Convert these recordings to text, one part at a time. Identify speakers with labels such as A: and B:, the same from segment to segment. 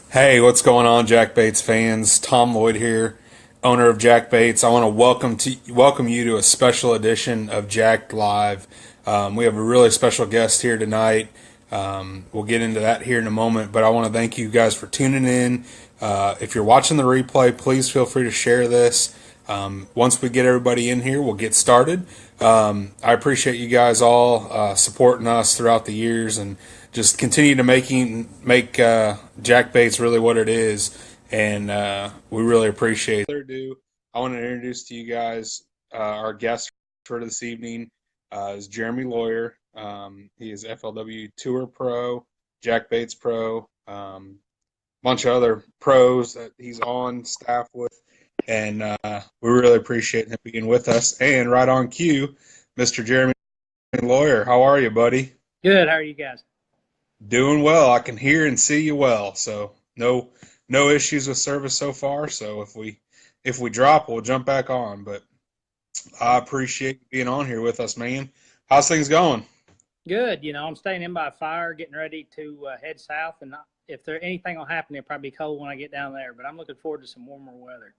A: Hey, what's going on, Jack Baits fans? Tom Lloyd here, owner of Jack Baits. I want to welcome you to a special edition of Jacked Live. We have a really special guest here tonight. We'll get into that here in a moment, but I want to thank you guys for tuning in. If you're watching the replay, please feel free to share this. Once we get everybody in here, we'll get started. I appreciate you guys all supporting us throughout the years and just continue to make Jack Baits really what it is, and we really appreciate it. Further ado, I want to introduce to you guys our guest for this evening is Jeremy Lawyer. He is FLW Tour Pro, Jack Baits Pro, bunch of other pros that he's on staff with, and we really appreciate him being with us. And right on cue, Mr. Jeremy Lawyer, how are you, buddy?
B: Good. How are you guys?
A: Doing well. I can hear and see you well, so no issues with service so far. So if we drop, we'll jump back on. But I appreciate you being on here with us, man. How's things going?
B: Good. I'm staying in by fire, getting ready to head south. And if there anything will happen, it'll probably be cold when I get down there. But I'm looking forward to some warmer weather.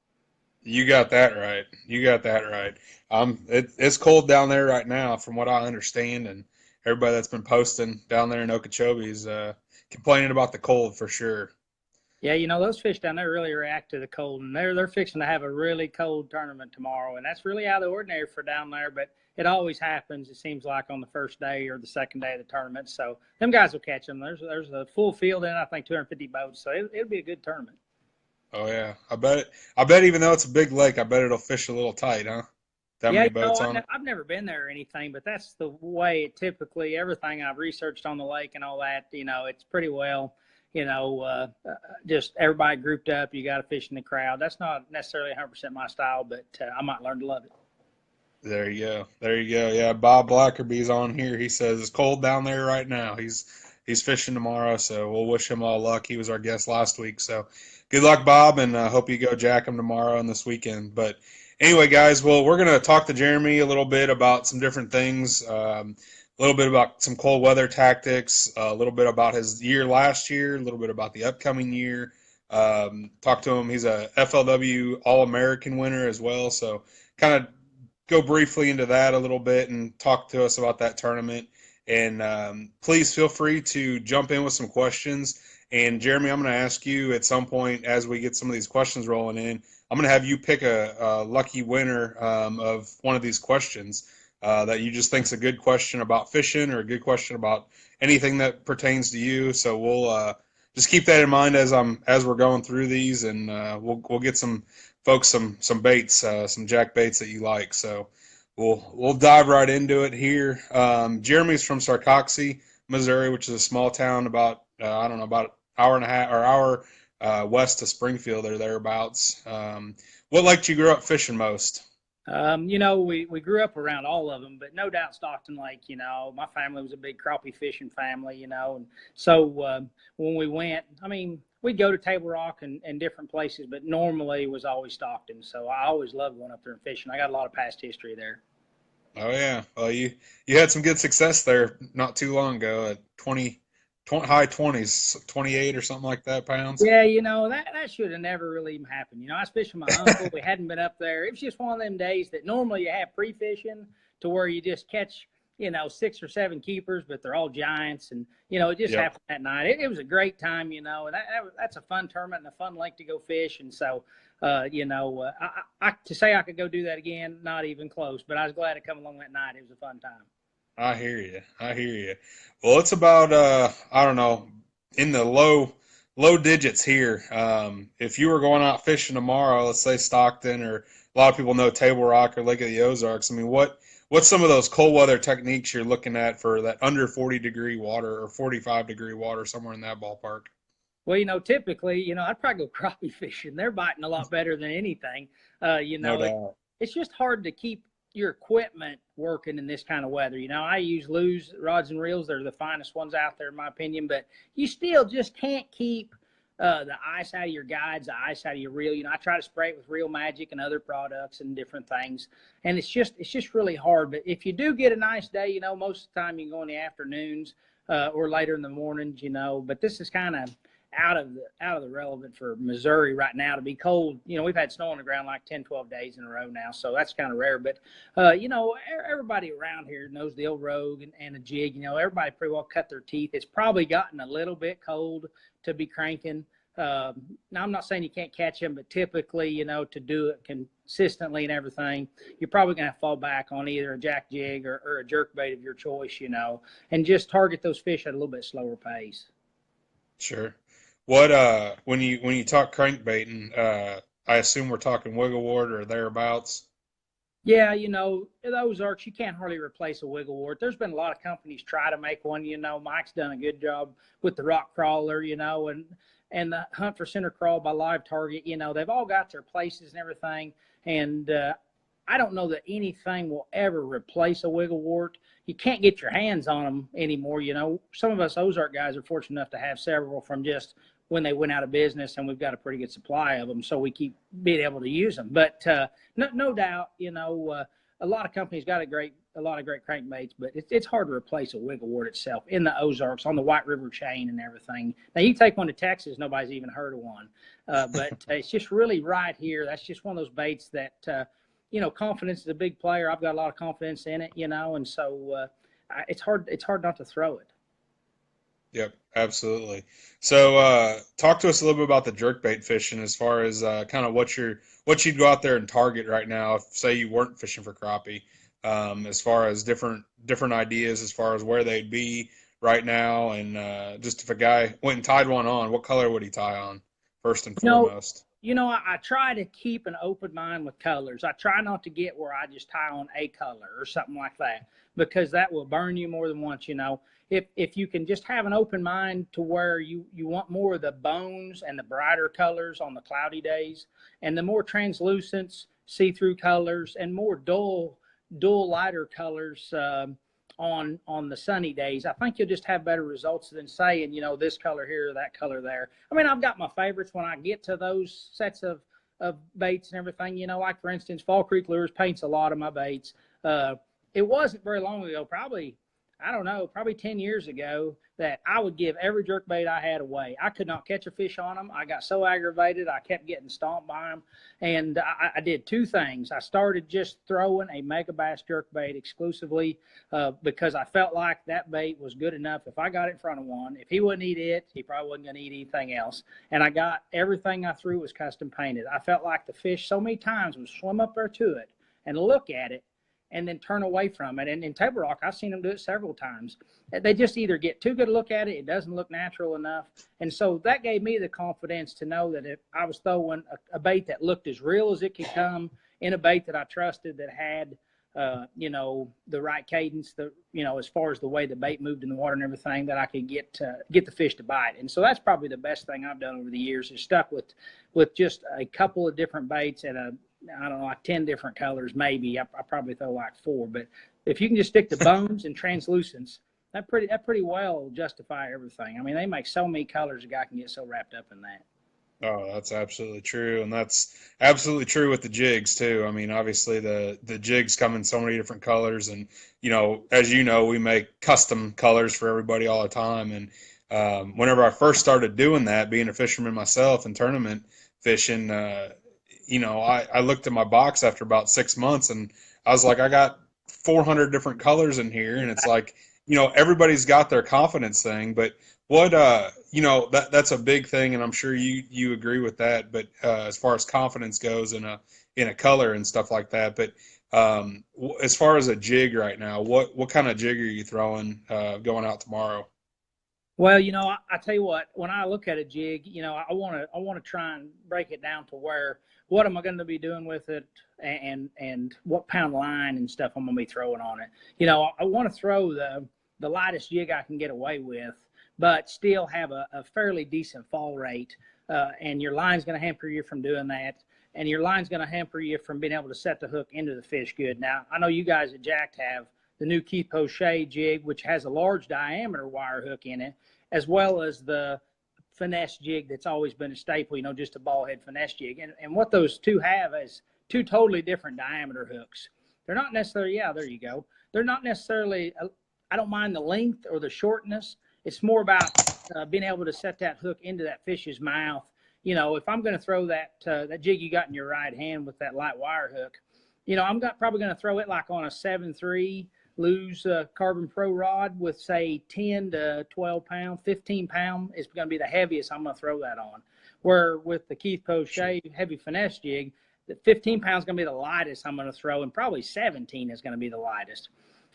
A: You got that right. You got that right. It's cold down there right now, from what I understand, and everybody that's been posting down there in Okeechobee is complaining about the cold for sure.
B: Yeah, those fish down there really react to the cold, and they're fixing to have a really cold tournament tomorrow, and that's really out of the ordinary for down there. But it always happens. It seems like on the first day or the second day of the tournament. So them guys will catch them. There's a full field in, I think 250 boats, so it'll be a good tournament.
A: Oh yeah, I bet even though it's a big lake, I bet it'll fish a little tight, huh? That
B: Yeah,
A: many boats on it.
B: I've never been there or anything, but that's the way it typically, everything I've researched on the lake and all that, it's pretty well, just everybody grouped up. You got a fish in the crowd. That's not necessarily 100% my style, but I might learn to love it.
A: There you go. There you go. Yeah, Bob Blackerby's on here. He says it's cold down there right now. He's fishing tomorrow, so we'll wish him all luck. He was our guest last week, so good luck, Bob, and hope you go jack him tomorrow and this weekend. But anyway, guys, well, we're gonna talk to Jeremy a little bit about some different things. A little bit about some cold weather tactics, a little bit about his year last year, a little bit about the upcoming year. Talk to him. He's a FLW All American winner as well, so kind of go briefly into that a little bit and talk to us about that tournament. And please feel free to jump in with some questions. And Jeremy, I'm going to ask you at some point as we get some of these questions rolling in. I'm going to have you pick a lucky winner of one of these questions that you just think's a good question about fishing or a good question about anything that pertains to you. So we'll just keep that in mind as we're going through these, and we'll get some folks some baits, some jack baits that you like. So we'll dive right into it here. Jeremy's from Sarcoxie, Missouri, which is a small town about I don't know, about an hour and a half or hour west of Springfield or thereabouts. What lake did you grow up fishing most?
B: We grew up around all of them, but no doubt Stockton Lake. My family was a big crappie fishing family. And so when we went, I mean, we'd go to Table Rock and different places, but normally it was always Stockton. So I always loved going up there and fishing. I got a lot of past history there.
A: Oh yeah, well you had some good success there not too long ago at 20 high 20s, 28 or something like that pounds.
B: Yeah, that should have never really even happened. I was fishing with my uncle. We hadn't been up there. It was just one of them days that normally you have pre-fishing to where you just catch, 6 or 7 keepers, but they're all giants. And, it just
A: Yep.
B: happened that night. It was a great time, and that's a fun tournament and a fun lake to go fish. And so, to say I could go do that again, not even close. But I was glad to come along that night. It was a fun time.
A: I hear you. I hear you. Well, it's about I don't know, in the low digits here. If you were going out fishing tomorrow, let's say Stockton, or a lot of people know Table Rock or Lake of the Ozarks. I mean, what's some of those cold weather techniques you're looking at for that under 40-degree water or 45-degree water, somewhere in that ballpark?
B: Well, typically, I'd probably go crappie fishing. They're biting a lot better than anything.
A: No doubt.
B: It's just hard to keep your equipment working in this kind of weather. I use Lew's rods and reels. They're the finest ones out there, in my opinion. But you still just can't keep the ice out of your guides, the ice out of your reel. I try to spray it with Reel Magic and other products and different things. And it's just really hard. But if you do get a nice day, most of the time you can go in the afternoons or later in the mornings. But this is kind of out of the relevant for Missouri right now to be cold. You know, we've had snow on the ground like 10, 12 days in a row now, so that's kind of rare. But, you know, everybody around here knows the old Rogue and a jig. You know, everybody pretty well cut their teeth. It's probably gotten a little bit cold to be cranking. Now, I'm not saying you can't catch them, but typically, you know, to do it consistently and everything, you're probably going to fall back on either a jack jig or a jerk bait of your choice, you know, and just target those fish at a little bit slower pace.
A: Sure. What when you talk crankbaiting, I assume we're talking wiggle wart or thereabouts.
B: Yeah, you know, those arcs, you can't hardly replace a wiggle wart. There's been a lot of companies try to make one, you know. Mike's done a good job with the rock crawler, you know, and the hunt for center crawl by live target, you know, they've all got their places and everything. And I don't know that anything will ever replace a wiggle wart. You can't get your hands on them anymore. You know, some of us Ozark guys are fortunate enough to have several from just when they went out of business, and we've got a pretty good supply of them, so we keep being able to use them. But no doubt, you know, a lot of companies got a lot of great crankbaits, but it's hard to replace a wiggle wart itself in the Ozarks on the White River chain and everything. Now you take one to Texas, nobody's even heard of one, but it's just really right here. That's just one of those baits that you know, confidence is a big player. I've got a lot of confidence in it, you know, and so it's hard not to throw it.
A: Yep, absolutely. So, talk to us a little bit about the jerkbait fishing, as far as kind of what you'd go out there and target right now. If say you weren't fishing for crappie, as far as different ideas, as far as where they'd be right now, and just if a guy went and tied one on, what color would he tie on first and
B: You know,
A: foremost?
B: I try to keep an open mind with colors. I try not to get where I just tie on a color or something like that, because that will burn you more than once, you know. If you can just have an open mind to where you want more of the bones and the brighter colors on the cloudy days, and the more translucent see-through colors and more dull lighter colors on the sunny days, I think you'll just have better results than saying, you know, this color here or that color there. I mean, I've got my favorites when I get to those sets of baits and everything, you know, like for instance, Fall Creek Lures paints a lot of my baits. It wasn't very long ago, probably, I don't know, probably 10 years ago, that I would give every jerk bait I had away. I could not catch a fish on them. I got so aggravated. I kept getting stomped by them. And I did two things. I started just throwing a mega bass jerk bait exclusively because I felt like that bait was good enough. If I got it in front of one, if he wouldn't eat it, he probably wasn't going to eat anything else. And I got everything I threw was custom painted. I felt like the fish so many times would swim up there to it and look at it and then turn away from it. And in Table Rock, I've seen them do it several times. They just either get too good a look at it, it doesn't look natural enough. And so that gave me the confidence to know that if I was throwing a bait that looked as real as it could come, in a bait that I trusted, that had, you know, the right cadence, you know, as far as the way the bait moved in the water and everything, that I could get the fish to bite. And so that's probably the best thing I've done over the years, is stuck with just a couple of different baits and I don't know, like 10 different colors, maybe. I probably throw like 4, but if you can just stick to bones and translucents, that pretty well justify everything. I mean, they make so many colors, a guy can get so wrapped up in that.
A: Oh, that's absolutely true, and that's absolutely true with the jigs too. I mean, obviously the jigs come in so many different colors, and you know, as you know, we make custom colors for everybody all the time. And whenever I first started doing that, being a fisherman myself and tournament fishing, you know, I looked at my box after about 6 months, and I was like, I got 400 different colors in here, and it's like, you know, everybody's got their confidence thing, but what you know, that's a big thing, and I'm sure you agree with that. But as far as confidence goes in a color and stuff like that, but as far as a jig right now, what kind of jig are you throwing going out tomorrow?
B: Well, you know, I tell you what, when I look at a jig, you know, I want to try and break it down to where, what am I going to be doing with it, and what pound line and stuff I'm going to be throwing on it. You know, I want to throw the lightest jig I can get away with, but still have a fairly decent fall rate. And your line's going to hamper you from doing that. And your line's going to hamper you from being able to set the hook into the fish good. Now, I know you guys at JaKKed have the new Keith O'Shea jig, which has a large diameter wire hook in it, as well as the finesse jig that's always been a staple, you know, just a ball head finesse jig. And what those two have is two totally different diameter hooks. They're not necessarily, yeah, there you go. They're not necessarily, I don't mind the length or the shortness. It's more about being able to set that hook into that fish's mouth. You know, if I'm going to throw that jig you got in your right hand with that light wire hook, you know, I'm probably going to throw it like on a 7.3 Lew's Carbon Pro rod with, say, 10 to 12 pound, 15 pound is going to be the heaviest I'm going to throw that on. Where with the Keith Pochet heavy finesse jig, the 15 pounds is going to be the lightest I'm going to throw, and probably 17 is going to be the lightest.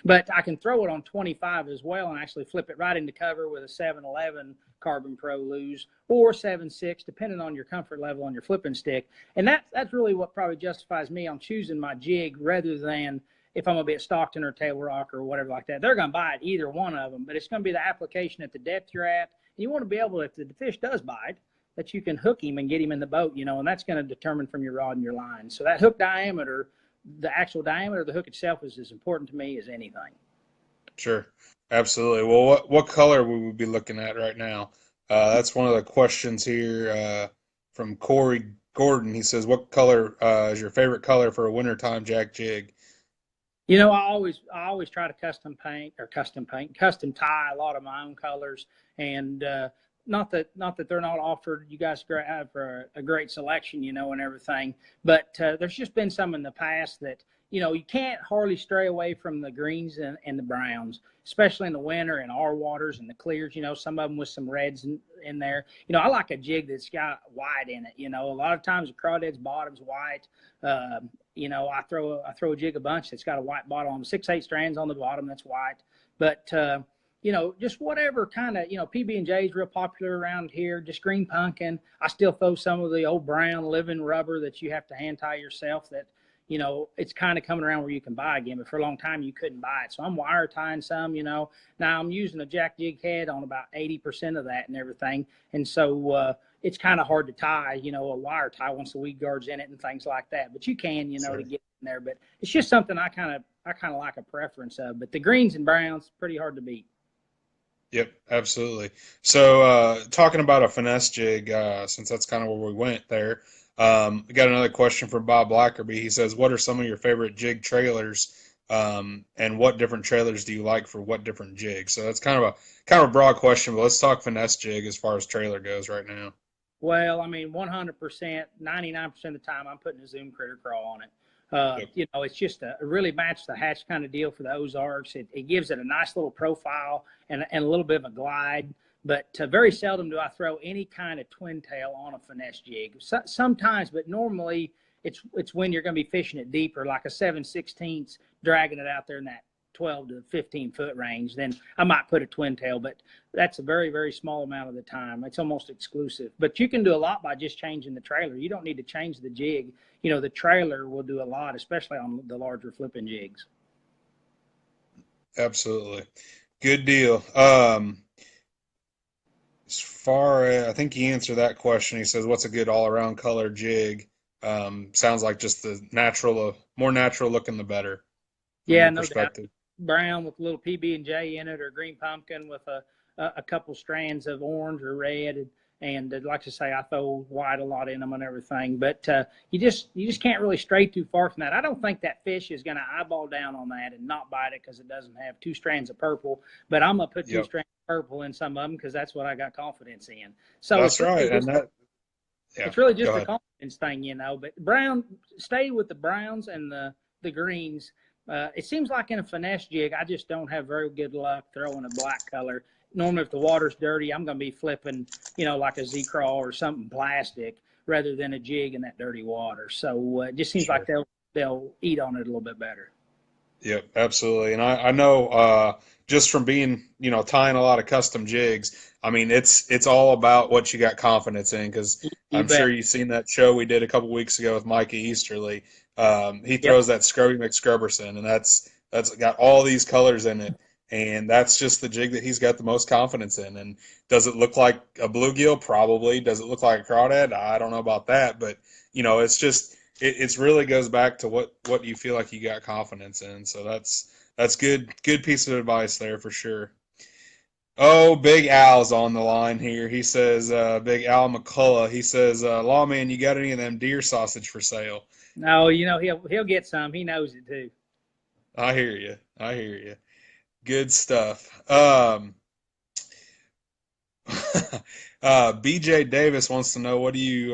B: But I can throw it on 25 as well and actually flip it right into cover with a 711 Carbon Pro Lew's or 7.6, depending on your comfort level on your flipping stick. And that's really what probably justifies me on choosing my jig rather than if I'm going to be at Stockton or Table Rock or whatever like that. They're going to bite either one of them, but it's going to be the application at the depth you're at. And you want to be able, if the fish does bite, that you can hook him and get him in the boat, you know, and that's going to determine from your rod and your line. So that hook diameter, the actual diameter of the hook itself is as important to me as anything.
A: Sure. Absolutely. Well, what color would we be looking at right now? That's one of the questions here from Corey Gordon. He says, what color is your favorite color for a wintertime jack jig?
B: You know, I always try to custom tie a lot of my own colors, and not that they're not offered. You guys have a great selection, you know, and everything. But there's just been some in the past that, you know, you can't hardly stray away from the greens and the browns, especially in the winter in our waters and the clears. You know, some of them with some reds in there. You know, I like a jig that's got white in it. You know, a lot of times the crawdad's bottom's white. You know, I throw a jig a bunch that's got a white bottom on 6/8 strands on the bottom that's white. But you know, just whatever kind of, you know, PB&J is real popular around here, just green pumpkin. I still throw some of the old brown living rubber that you have to hand tie yourself that, you know, it's kind of coming around where you can buy again, but for a long time you couldn't buy it. So I'm wire tying some, you know. Now I'm using a JaKKed on about 80% of that and everything. And so it's kind of hard to tie, you know, a wire tie once the weed guard's in it and things like that. But you can, you know, sure, to get in there. But it's just something I kind of like a preference of. But the greens and browns, pretty hard to beat.
A: Yep, absolutely. So talking about a finesse jig, since that's kind of where we went there, we got another question from Bob Blackerby. He says, what are some of your favorite jig trailers, and what different trailers do you like for what different jigs? So that's kind of a broad question, but let's talk finesse jig as far as trailer goes right now.
B: Well, I mean, 100%, 99% of the time I'm putting a Zoom Critter Crawl on it.
A: Yep.
B: You know, it's just a really match the hatch kind of deal for the Ozarks. It gives it a nice little profile and a little bit of a glide. But very seldom do I throw any kind of twin tail on a finesse jig. Sometimes, but normally it's when you're going to be fishing it deeper, like a 7/16, dragging it out there in that 12 to 15 foot range. Then I might put a twin tail, but that's a very, very small amount of the time. It's almost exclusive. But you can do a lot by just changing the trailer. You don't need to change the jig. You know, the trailer will do a lot, especially on the larger flipping jigs.
A: Absolutely. Good deal. As far as, I think he answered that question. He says, what's a good all-around color jig? Sounds like just the more natural looking, the better.
B: Yeah, no doubt. Brown with a little PB&J in it, or green pumpkin with a couple strands of orange or red. And like I say, I throw white a lot in them and everything. But you just can't really stray too far from that. I don't think that fish is going to eyeball down on that and not bite it because it doesn't have 2 strands of purple. But I'm going to put 2 strands of purple in some of them because that's what I got confidence in. So
A: that's right. And
B: it's really just a confidence thing, you know. But stay with the browns and the greens. It seems like in a finesse jig, I just don't have very good luck throwing a black color. Normally, if the water's dirty, I'm going to be flipping, you know, like a Z-Crawl or something plastic rather than a jig in that dirty water. So it just seems like they'll eat on it a little bit better.
A: Yep, absolutely. And I know just from being, you know, tying a lot of custom jigs, I mean, it's all about what you got confidence in, because I'm sure you've seen that show we did a couple weeks ago with Micah Easterly. He throws that Scrubby McScrubberson, and that's got all these colors in it. And that's just the jig that he's got the most confidence in. And does it look like a bluegill? Probably. Does it look like a crawdad? I don't know about that. But, you know, it's just it really goes back to what you feel like you got confidence in. So that's good piece of advice there for sure. Oh, Big Al's on the line here. He says, Big Al McCullough, he says, Lawman, you got any of them deer sausage for sale?
B: No, you know, he'll get some. He knows it too.
A: I hear you. Good stuff. BJ Davis wants to know what do you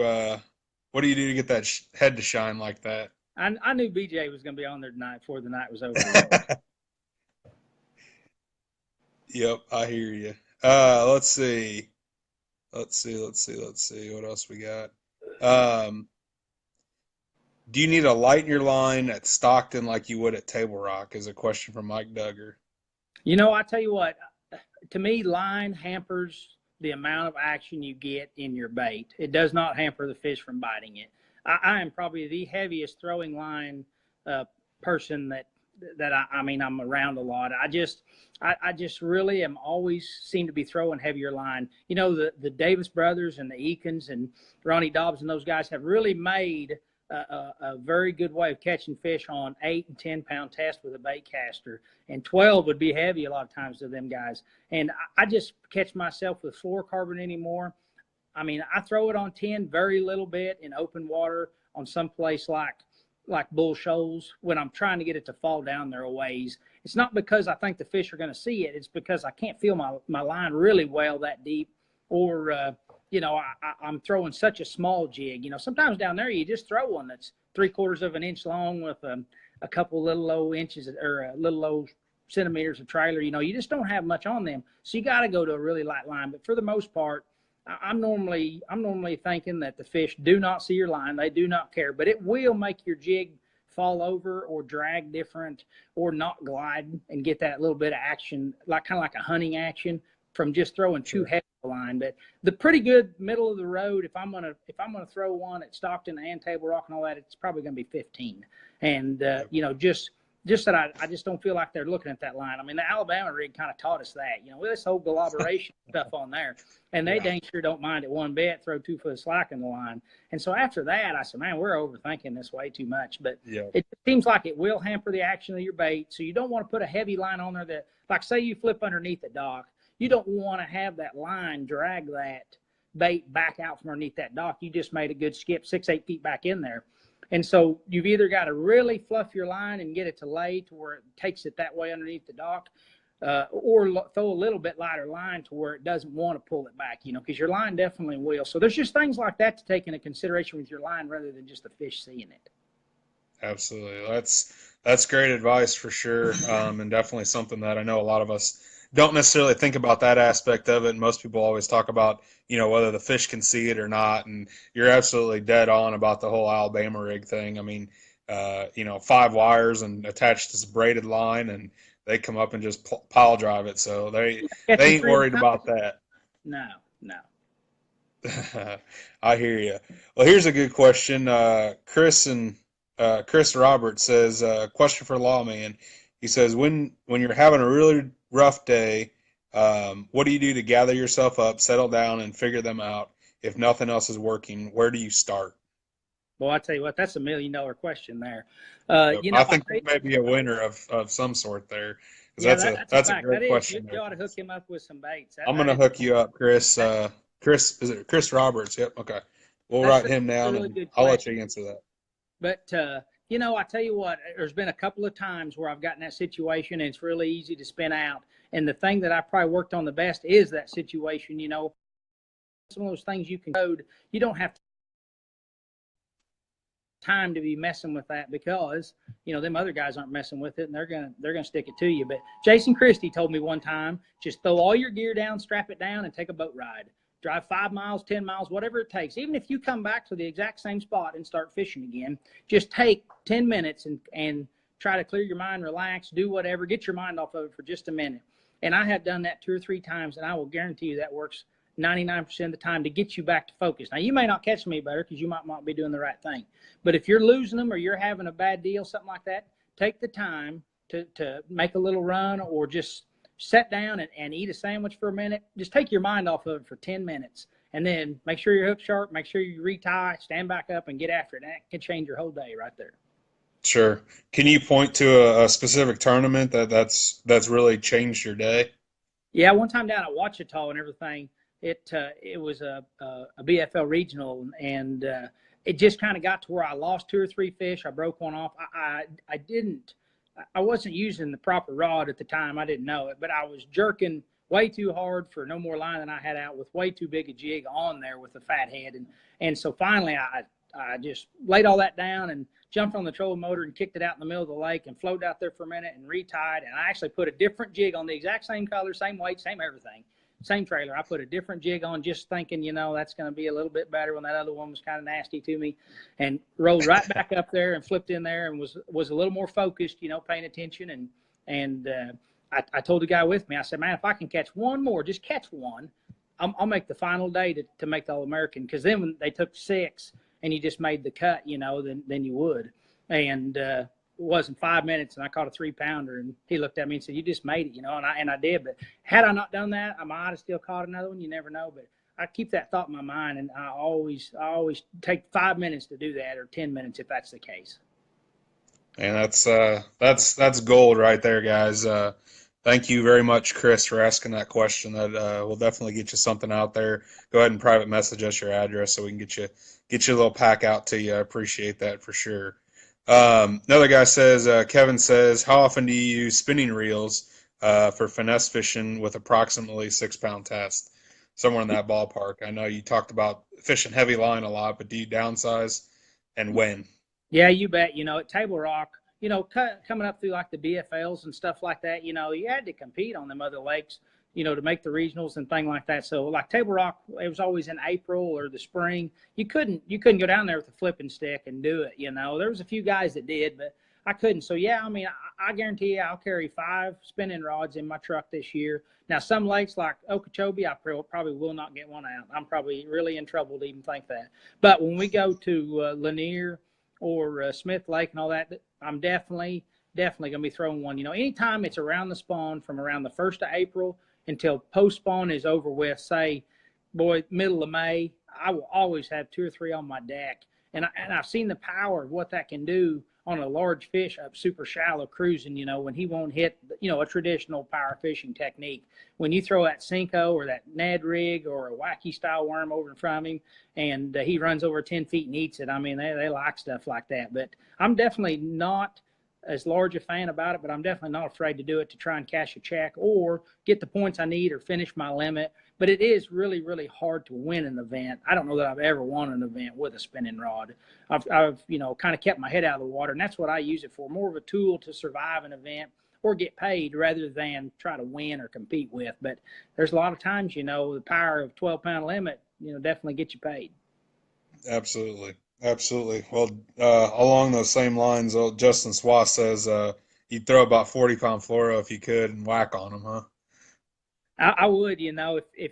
A: do to get that head to shine like that?
B: I knew BJ was going to be on there tonight before the night was over.
A: Yep, I hear you. Let's see. Let's see. What else we got? Um, do you need a light in your line at Stockton like you would at Table Rock? Is a question from Mike Duggar.
B: I tell you what, to me, line hampers the amount of action you get in your bait. It does not hamper the fish from biting it. I am probably the heaviest throwing line uh, person I mean, I'm around a lot. I just really am always seem to be throwing heavier line. The Davis brothers and the Eakins and Ronnie Dobbs and those guys have really made a very good way of catching fish on 8 and 10 pound test with a bait caster, and 12 would be heavy a lot of times to them guys. And I just catch myself with fluorocarbon anymore. I mean, I throw it on 10 very little bit in open water on some place like Bull Shoals when I'm trying to get it to fall down there a ways. It's not because I think the fish are going to see it. It's because I can't feel my line really well that deep, or I'm throwing such a small jig. Sometimes down there you just throw one that's 3/4 of an inch long with a couple little low inches or a little low centimeters of trailer. You just don't have much on them, so you got to go to a really light line. But for the most part, I'm normally thinking that the fish do not see your line. They do not care, but it will make your jig fall over or drag different or not glide and get that little bit of action, kind of like a hunting action from just throwing too heavy a line. But the pretty good middle of the road, if I'm gonna throw one at Stockton and Table Rock and all that, it's probably gonna be 15. And just that I just don't feel like they're looking at that line. I mean, the Alabama rig kind of taught us that, with this whole collaboration stuff on there, and they dang sure don't mind it one bit, throw 2 foot slack in the line. And so after that, I said, man, we're overthinking this way too much. But it seems like it will hamper the action of your bait. So you don't want to put a heavy line on there that, like, say you flip underneath the dock, you don't want to have that line drag that bait back out from underneath that dock. You just made a good skip 6-8 feet back in there. And so you've either got to really fluff your line and get it to lay to where it takes it that way underneath the dock, or throw a little bit lighter line to where it doesn't want to pull it back, because your line definitely will. So there's just things like that to take into consideration with your line rather than just the fish seeing it.
A: Absolutely. That's great advice for sure, and definitely something that I know a lot of us don't necessarily think about that aspect of it. And most people always talk about, whether the fish can see it or not. And you're absolutely dead on about the whole Alabama rig thing. I mean, 5 wires and attached to this braided line, and they come up and just pile drive it. So they ain't worried about that.
B: No.
A: I hear you. Well, here's a good question. Chris Roberts says, question for Lawman. He says, when you're having a really rough day, what do you do to gather yourself up, settle down, and figure them out? If nothing else is working, where do you start?
B: Well, I tell you what, that's $1 million question there.
A: I think there may be a winner of some sort there. That's a great question.
B: You ought to hook him up with some baits.
A: I'm going to hook you up, Chris. Is it Chris Roberts? Yep. Okay. We'll write him down, and I'll let you answer that.
B: But, I tell you what, there's been a couple of times where I've gotten that situation, and it's really easy to spin out. And the thing that I probably worked on the best is that situation. Some of those things you can code, you don't have time to be messing with that because, them other guys aren't messing with it, and they're gonna stick it to you. But Jason Christie told me one time, just throw all your gear down, strap it down, and take a boat ride. Drive 5 miles, 10 miles, whatever it takes. Even if you come back to the exact same spot and start fishing again, just take 10 minutes and try to clear your mind, relax, do whatever, get your mind off of it for just a minute. And I have done that 2 or 3 times, and I will guarantee you that works 99% of the time to get you back to focus. Now, you may not catch me better because you might not be doing the right thing. But if you're losing them or you're having a bad deal, something like that, take the time to make a little run or just sit down and eat a sandwich for a minute. Just take your mind off of it for 10 minutes. And then make sure your hook's sharp, make sure you retie, stand back up, and get after it. And that can change your whole day right there.
A: Sure. Can you point to a specific tournament that's really changed your day?
B: Yeah, one time down at Ouachita and everything, it was a BFL regional, and it just kind of got to where I lost 2 or 3 fish. I broke one off. I wasn't using the proper rod at the time. I didn't know it, but I was jerking way too hard for no more line than I had out, with way too big a jig on there with the fat head. And so finally I just laid all that down and jumped on the trolling motor and kicked it out in the middle of the lake and floated out there for a minute and retied. And I actually put a different jig on, the exact same color, same weight, same everything, same trailer. I put a different jig on, just thinking, that's going to be a little bit better when that other one was kind of nasty to me, and rolled right back up there and flipped in there and was a little more focused, paying attention. And I told the guy with me, I said, man, if I can catch one more, just catch one, I'll make the final day to make the All-American. Because then when they took 6 and you just made the cut, then you would. And it wasn't 5 minutes, and I caught a 3-pounder, and he looked at me and said, you just made it, and I did. But had I not done that, I might have still caught another one. You never know. But I keep that thought in my mind, and I always take 5 minutes to do that, or 10 minutes if that's the case.
A: And that's gold right there, guys. Thank you very much, Chris, for asking that question. That will definitely get you something out there. Go ahead and private message us your address so we can get you a little pack out to you. I appreciate that for sure. Another guy says, Kevin says, how often do you use spinning reels for finesse fishing with approximately 6-pound test? Somewhere in that ballpark. I know you talked about fishing heavy line a lot, but do you downsize, and when?
B: Yeah, you bet. At Table Rock, coming up through like the BFLs and stuff like that, you had to compete on them other lakes, to make the regionals and things like that. So like Table Rock, it was always in April or the spring. You couldn't go down there with a flipping stick and do it. There was a few guys that did, but I couldn't. So yeah, I guarantee you I'll carry 5 spinning rods in my truck this year. Now some lakes like Okeechobee, I probably will not get one out. I'm probably really in trouble to even think that. But when we go to Lanier or Smith Lake and all that, I'm definitely going to be throwing one. Anytime it's around the spawn, from around the 1st of April until post spawn is over with, say, middle of May, I will always have 2 or 3 on my deck. And I've seen the power of what that can do on a large fish up super shallow cruising, when he won't hit, a traditional power fishing technique. When you throw that Cinco or that Ned rig or a wacky style worm over in front of him and he runs over 10 feet and eats it, they like stuff like that. But I'm definitely not as large a fan about it, but I'm definitely not afraid to do it to try and cash a check or get the points I need or finish my limit. But it is really, really hard to win an event. I don't know that I've ever won an event with a spinning rod. I've kind of kept my head out of the water, and that's what I use it for, more of a tool to survive an event or get paid rather than try to win or compete with. But there's a lot of times, the power of 12-pound limit, definitely get you paid.
A: Absolutely. Absolutely. Well, along those same lines, Justin Swass says you'd throw about 40-pound fluoro if you could and whack on them, huh?
B: I would, if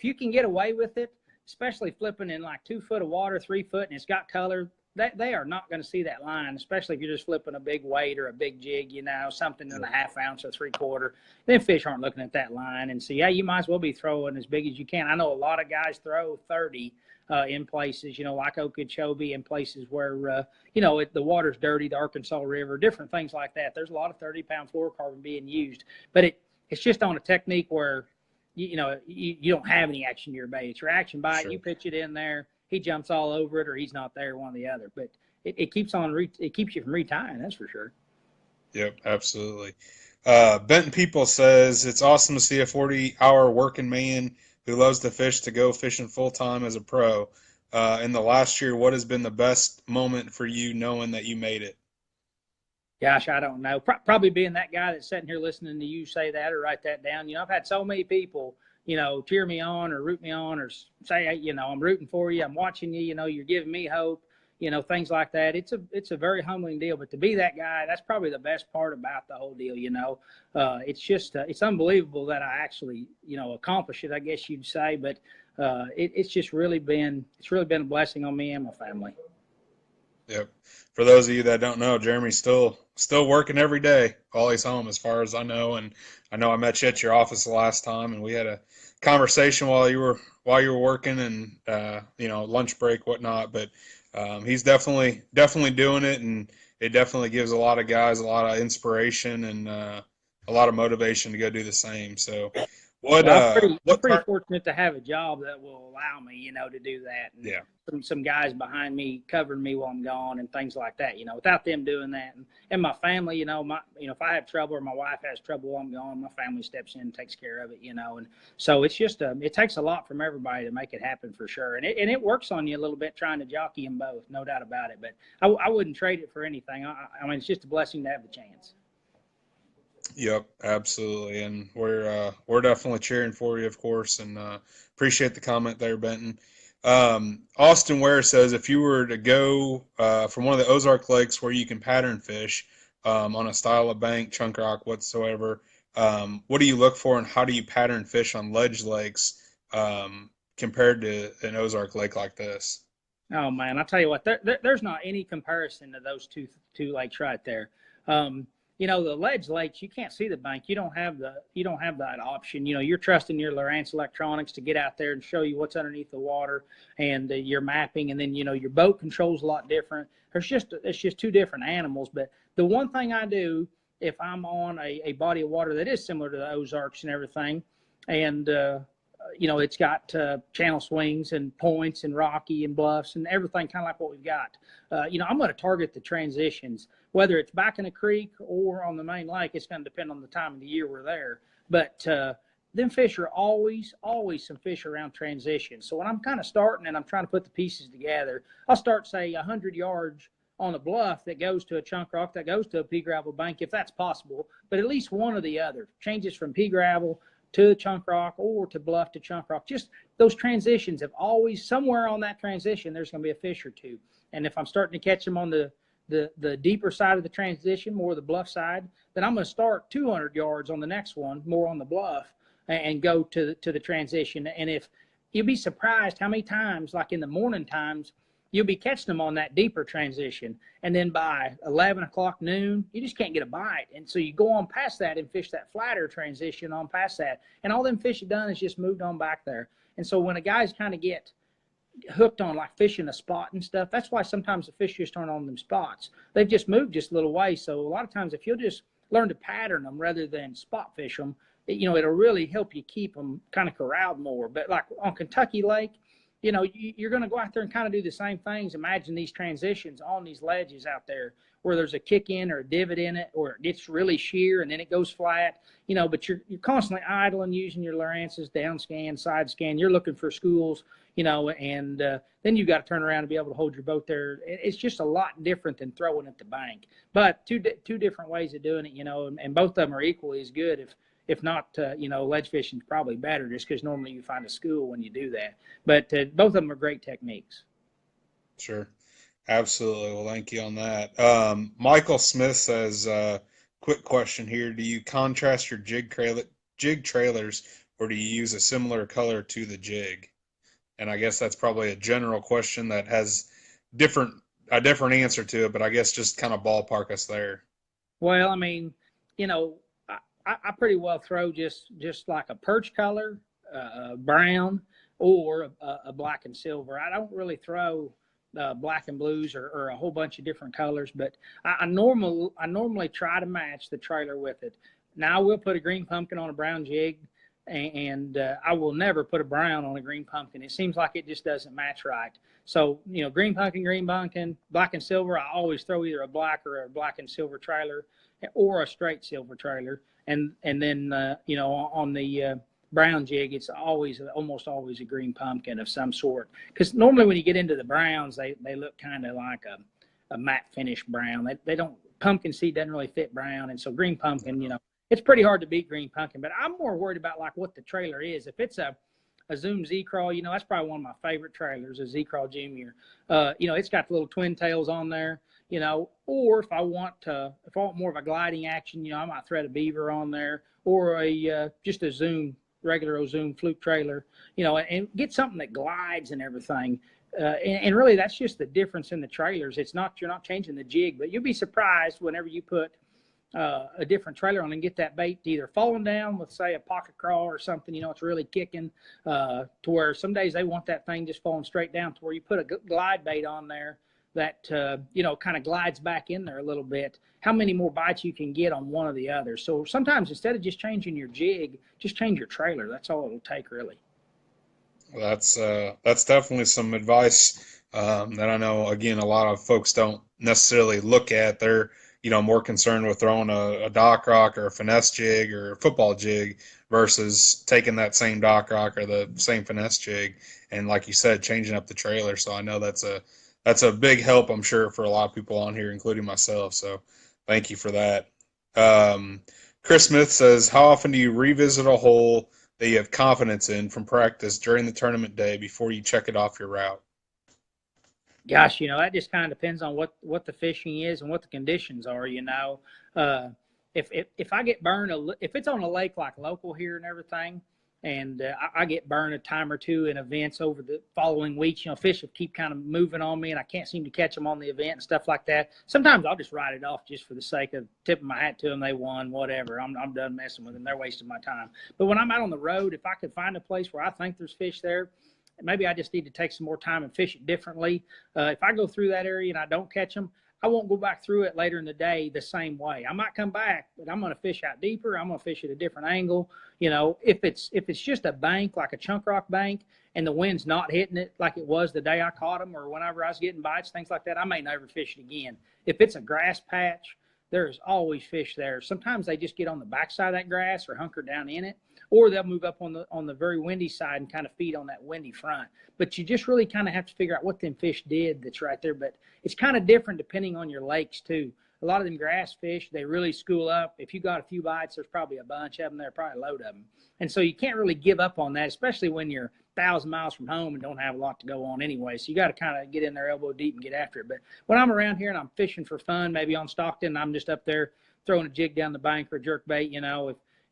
B: you can get away with it, especially flipping in like 2 foot of water, 3 foot, and it's got color, they are not going to see that line, especially if you're just flipping a big weight or a big jig, something in a 1/2 ounce or 3/4. Then fish aren't looking at that line. And so, yeah, you might as well be throwing as big as you can. I know a lot of guys throw 30 in places, like Okeechobee, in places where, the water's dirty, the Arkansas River, different things like that. There's a lot of 30-pound fluorocarbon being used. But it's just on a technique where, you don't have any action to your bait. It's your action bite. Sure. You pitch it in there. He jumps all over it, or he's not there, one or the other. But it keeps you from retying, that's for sure.
A: Yep, absolutely. Benton People says, it's awesome to see a 40-hour working man who loves to fish to go fishing full-time as a pro. In the last year, what has been the best moment for you knowing that you made it?
B: Gosh, I don't know. Probably being that guy that's sitting here listening to you say that or write that down. I've had so many people, cheer me on or root me on or say, I'm rooting for you. I'm watching you. You're giving me hope. Things like that. It's a very humbling deal. But to be that guy, that's probably the best part about the whole deal. It's just it's unbelievable that I actually accomplish it, I guess you'd say. But it's really been a blessing on me and my family.
A: Yep. For those of you that don't know, Jeremy's still working every day while he's home, as far as I know. And I know I met you at your office the last time, and we had a conversation while you were working, and lunch break, whatnot. But he's definitely doing it, and it definitely gives a lot of guys a lot of inspiration and a lot of motivation to go do the same. So What
B: Well, I'm
A: what
B: pretty
A: part?
B: fortunate to have a job that will allow me, to do that, and
A: Yeah.
B: some guys behind me covering me while I'm gone and things like that. Without them doing that, and my family, if I have trouble or my wife has trouble while I'm gone, my family steps in and takes care of it. And so it's just it takes a lot from everybody to make it happen for sure, and it works on you a little bit trying to jockey them both, no doubt about it. But I wouldn't trade it for anything. I mean, it's just a blessing to have the chance.
A: Yep, absolutely, and we're definitely cheering for you, of course, and appreciate the comment there, Benton. Austin Ware says if you were to go from one of the Ozark lakes where you can pattern fish on a style of bank, chunk rock, whatsoever, what do you look for, and how do you pattern fish on ledge lakes compared to an Ozark lake like this?
B: Oh man, I'll tell you what, there's not any comparison to those two lakes right there. The ledge lakes, you can't see the bank. You don't have that option. You're trusting your Lowrance electronics to get out there and show you what's underneath the water, and your mapping, and then your boat controls a lot different. It's just two different animals. But the one thing I do if I'm on a body of water that is similar to the Ozarks and everything, and it's got channel swings and points and rocky and bluffs and everything, kind of like what we've got. I'm going to target the transitions, whether it's back in a creek or on the main lake. It's going to depend on the time of the year we're there. But them fish are always some fish around transitions. So when I'm kind of starting and I'm trying to put the pieces together, I'll start, say, 100 yards on a bluff that goes to a chunk rock, that goes to a pea gravel bank, if that's possible. But at least one or the other changes from pea gravel to chunk rock or to bluff to chunk rock. Just those transitions have always, somewhere on that transition, there's going to be a fish or two. And if I'm starting to catch them on the deeper side of the transition, more the bluff side, then I'm going to start 200 yards on the next one, more on the bluff, and go to the transition. And if you'll be surprised how many times, like in the morning times, you'll be catching them on that deeper transition. And then by 11 o'clock noon, you just can't get a bite. And so you go on past that and fish that flatter transition on past that. And all them fish have done is just moved on back there. And so when a guy's kind of get hooked on like fishing a spot and stuff, that's why sometimes the fish just aren't on them spots. They've just moved just a little way. So a lot of times if you'll just learn to pattern them rather than spot fish them, it'll really help you keep them kind of corralled more. But like on Kentucky Lake, you're going to go out there and kind of do the same things. Imagine these transitions on these ledges out there where there's a kick in or a divot in it, or it gets really sheer and then it goes flat, but you're constantly idling, using your Lowrances, down scan, side scan. You're looking for schools, and then you've got to turn around and be able to hold your boat there. It's just a lot different than throwing at the bank, but two different ways of doing it, and both of them are equally as good. If not, ledge fishing is probably better, just because normally you find a school when you do that. But both of them are great techniques.
A: Sure. Absolutely. Well, thank you on that. Michael Smith says, quick question here. Do you contrast your jig trailers, or do you use a similar color to the jig? And I guess that's probably a general question that has different a different answer to it, but I guess just kind of ballpark us there.
B: Well, I mean, I pretty well throw just like a perch color, brown, or a black and silver. I don't really throw black and blues or a whole bunch of different colors, but I normally try to match the trailer with it. Now I will put a green pumpkin on a brown jig, and I will never put a brown on a green pumpkin. It seems like it just doesn't match right. So green pumpkin, black and silver. I always throw either a black or a black and silver trailer, or a straight silver trailer, and then on the brown jig, it's almost always a green pumpkin of some sort. Because normally when you get into the browns, they look kind of like a matte finish brown. They don't, pumpkin seed doesn't really fit brown, and so green pumpkin, it's pretty hard to beat green pumpkin. But I'm more worried about like what the trailer is. If it's a Zoom Z-Crawl, that's probably one of my favorite trailers, a Z-Crawl Junior. It's got the little twin tails on there, or if I want more of a gliding action, I might thread a beaver on there, or just a regular Zoom fluke trailer, and get something that glides and everything. And really that's just the difference in the trailers. You're not changing the jig, but you'll be surprised whenever you put a different trailer on and get that bait either falling down with, say, a pocket crawl or something, it's really kicking, to where some days they want that thing just falling straight down, to where you put a glide bait on there that, kind of glides back in there a little bit, how many more bites you can get on one or the other. So sometimes instead of just changing your jig, just change your trailer. That's all it'll take, really.
A: That's definitely some advice that I know. Again, a lot of folks don't necessarily look at. They're more concerned with throwing a dock rock or a finesse jig or a football jig versus taking that same dock rock or the same finesse jig and, like you said, changing up the trailer. So I know that's a big help, I'm sure, for a lot of people on here, including myself. So thank you for that. Um, Chris Smith says, how often do you revisit a hole that you have confidence in from practice during the tournament day before you check it off your route?
B: Gosh, that just kind of depends on what the fishing is and what the conditions are. If I get burned, if it's on a lake like local here and everything, and I get burned a time or two in events over the following weeks, fish will keep kind of moving on me, and I can't seem to catch them on the event and stuff like that. Sometimes I'll just write it off just for the sake of tipping my hat to them. They won, whatever. I'm done messing with them. They're wasting my time. But when I'm out on the road, if I could find a place where I think there's fish there, maybe I just need to take some more time and fish it differently. If I go through that area and I don't catch them, I won't go back through it later in the day the same way. I might come back, but I'm going to fish out deeper. I'm going to fish at a different angle. If it's just a bank, like a chunk rock bank, and the wind's not hitting it like it was the day I caught them or whenever I was getting bites, things like that, I may never fish it again. If it's a grass patch, there's always fish there. Sometimes they just get on the backside of that grass or hunker down in it, or they'll move up on the very windy side and kind of feed on that windy front. But you just really kind of have to figure out what them fish did that's right there. But it's kind of different depending on your lakes too. A lot of them grass fish, they really school up. If you got a few bites, there's probably a bunch of them there, probably a load of them. And so you can't really give up on that, especially when you're 1,000 miles from home and don't have a lot to go on anyway. So you got to kind of get in there elbow deep and get after it. But when I'm around here and I'm fishing for fun, maybe on Stockton, I'm just up there throwing a jig down the bank or a jerk bait.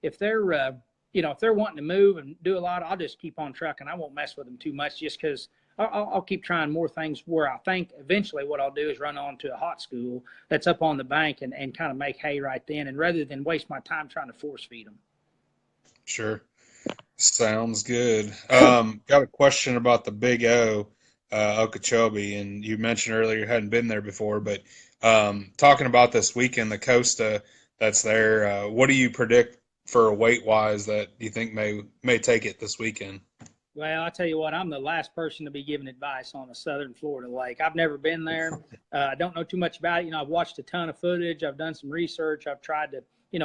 B: If they're if they're wanting to move and do a lot, I'll just keep on trucking. I won't mess with them too much just because I'll keep trying more things where I think eventually what I'll do is run on to a hot school that's up on the bank and kind of make hay right then. And rather than waste my time trying to force feed them.
A: Sure. Sounds good. Got a question about the Big O, Okeechobee, and you mentioned earlier you hadn't been there before, but talking about this weekend, the Costa that's there, what do you predict for weight-wise that you think may take it this weekend?
B: Well, I tell you what, I'm the last person to be giving advice on a southern Florida lake. I've never been there. I don't know too much about it. I've watched a ton of footage. I've done some research. I've tried to,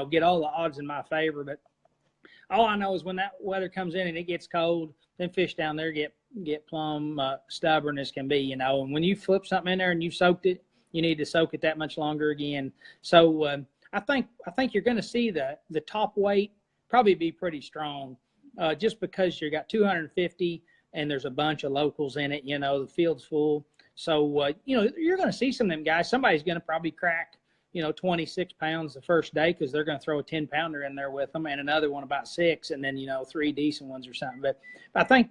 B: get all the odds in my favor. But all I know is when that weather comes in and it gets cold, then fish down there get plumb stubborn as can be, And when you flip something in there and you've soaked it, you need to soak it that much longer again. So I think you're going to see the top weight probably be pretty strong. Just because you got 250 and there's a bunch of locals in it, the field's full. So, you're going to see some of them guys. Somebody's going to probably crack, 26 pounds the first day because they're going to throw a 10-pounder in there with them and another one about 6 and then, 3 decent ones or something. But I think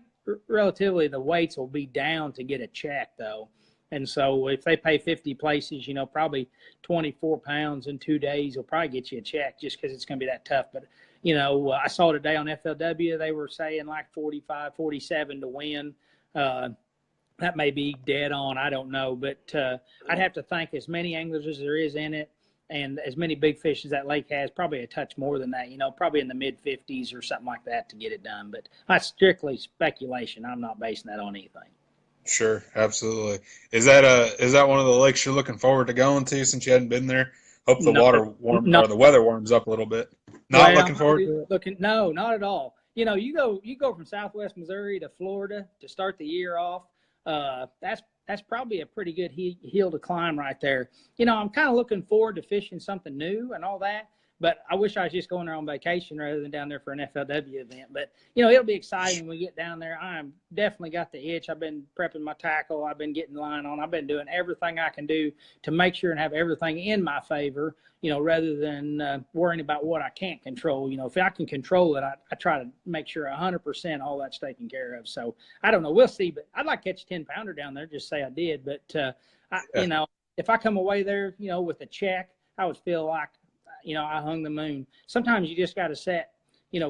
B: relatively the weights will be down to get a check, though. And so if they pay 50 places, probably 24 pounds in 2 days will probably get you a check just because it's going to be that tough. But I saw today on FLW, they were saying like 45, 47 to win. That may be dead on. I don't know. But I'd have to think as many anglers as there is in it and as many big fish as that lake has, probably a touch more than that, probably in the mid-50s or something like that to get it done. But that's strictly speculation. I'm not basing that on anything.
A: Sure, absolutely. Is that one of the lakes you're looking forward to going to since you hadn't been there? Hope the or the weather warms up a little bit. Not looking forward to it?
B: No, not at all. You go from Southwest Missouri to Florida to start the year off. That's probably a pretty good hill to climb right there. I'm kind of looking forward to fishing something new and all that. But I wish I was just going there on vacation rather than down there for an FLW event. But, it'll be exciting when we get down there. I'm definitely got the itch. I've been prepping my tackle. I've been getting line on. I've been doing everything I can do to make sure and have everything in my favor, rather than worrying about what I can't control. If I can control it, I try to make sure 100% all that's taken care of. So I don't know. We'll see. But I'd like to catch a 10-pounder down there, just say I did. But, if I come away there, with a check, I would feel like, I hung the moon. Sometimes you just got to set,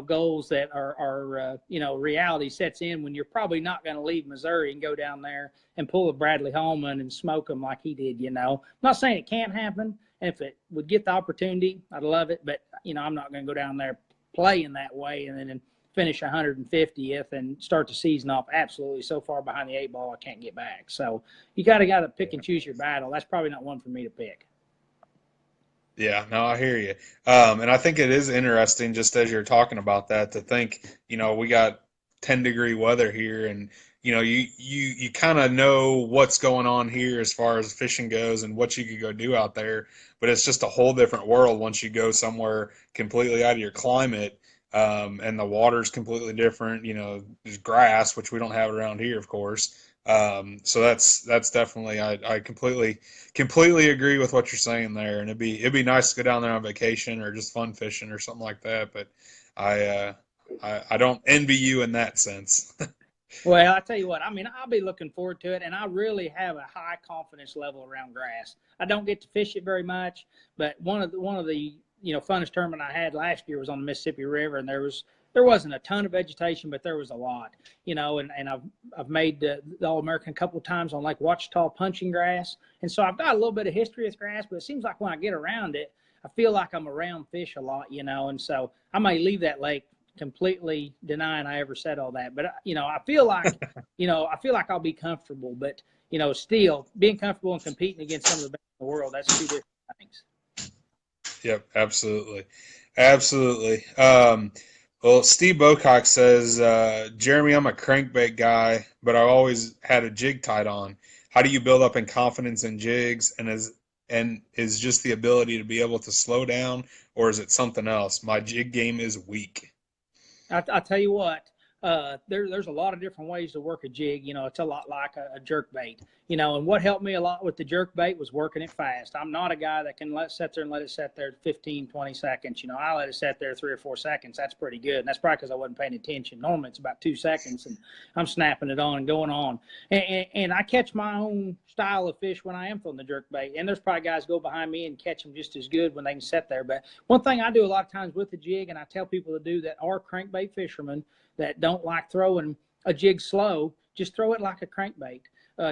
B: goals that are reality sets in when you're probably not going to leave Missouri and go down there and pull a Bradley Holman and smoke them like he did. I'm not saying it can't happen. And if it would get the opportunity, I'd love it. But, I'm not going to go down there playing that way and then finish 150th and start the season off absolutely so far behind the 8 ball I can't get back. So you got to pick and choose your battle. That's probably not one for me to pick.
A: Yeah, no, I hear you. And I think it is interesting, just as you're talking about that, to think, we got 10-degree weather here, and you kind of know what's going on here as far as fishing goes and what you could go do out there. But it's just a whole different world once you go somewhere completely out of your climate, and the water's completely different. There's grass, which we don't have around here, of course. So that's definitely, I completely agree with what you're saying there, and it'd be nice to go down there on vacation or just fun fishing or something like that. But I don't envy you in that sense.
B: Well, I tell you what, I'll be looking forward to it, and I really have a high confidence level around grass. I don't get to fish it very much, but one of the funnest tournament I had last year was on the Mississippi River, and there wasn't a ton of vegetation, but there was a lot, and I've made the All-American a couple of times on Lake Ouachita punching grass. And so I've got a little bit of history with grass, but it seems like when I get around it, I feel like I'm around fish a lot, and so I may leave that lake completely denying I ever said all that. But, I feel like I'll be comfortable, but, still being comfortable and competing against some of the best in the world, that's two different things.
A: Yep, absolutely. Absolutely. Well, Steve Bocock says, Jeremy, I'm a crankbait guy, but I've always had a jig tied on. How do you build up in confidence in jigs, and is just the ability to be able to slow down, or is it something else? My jig game is weak.
B: I tell you what, there's a lot of different ways to work a jig. It's a lot like a jerk bait. And what helped me a lot with the jerk bait was working it fast. I'm not a guy that can let it sit there 15, 20 seconds. I let it sit there 3 or 4 seconds. That's pretty good. And that's probably because I wasn't paying attention. Normally it's about 2 seconds, and I'm snapping it on and going on. And I catch my own style of fish when I am throwing the jerk bait. And there's probably guys go behind me and catch them just as good when they can sit there. But one thing I do a lot of times with the jig, and I tell people to do that are crankbait fishermen that don't like throwing a jig slow, just throw it like a crankbait.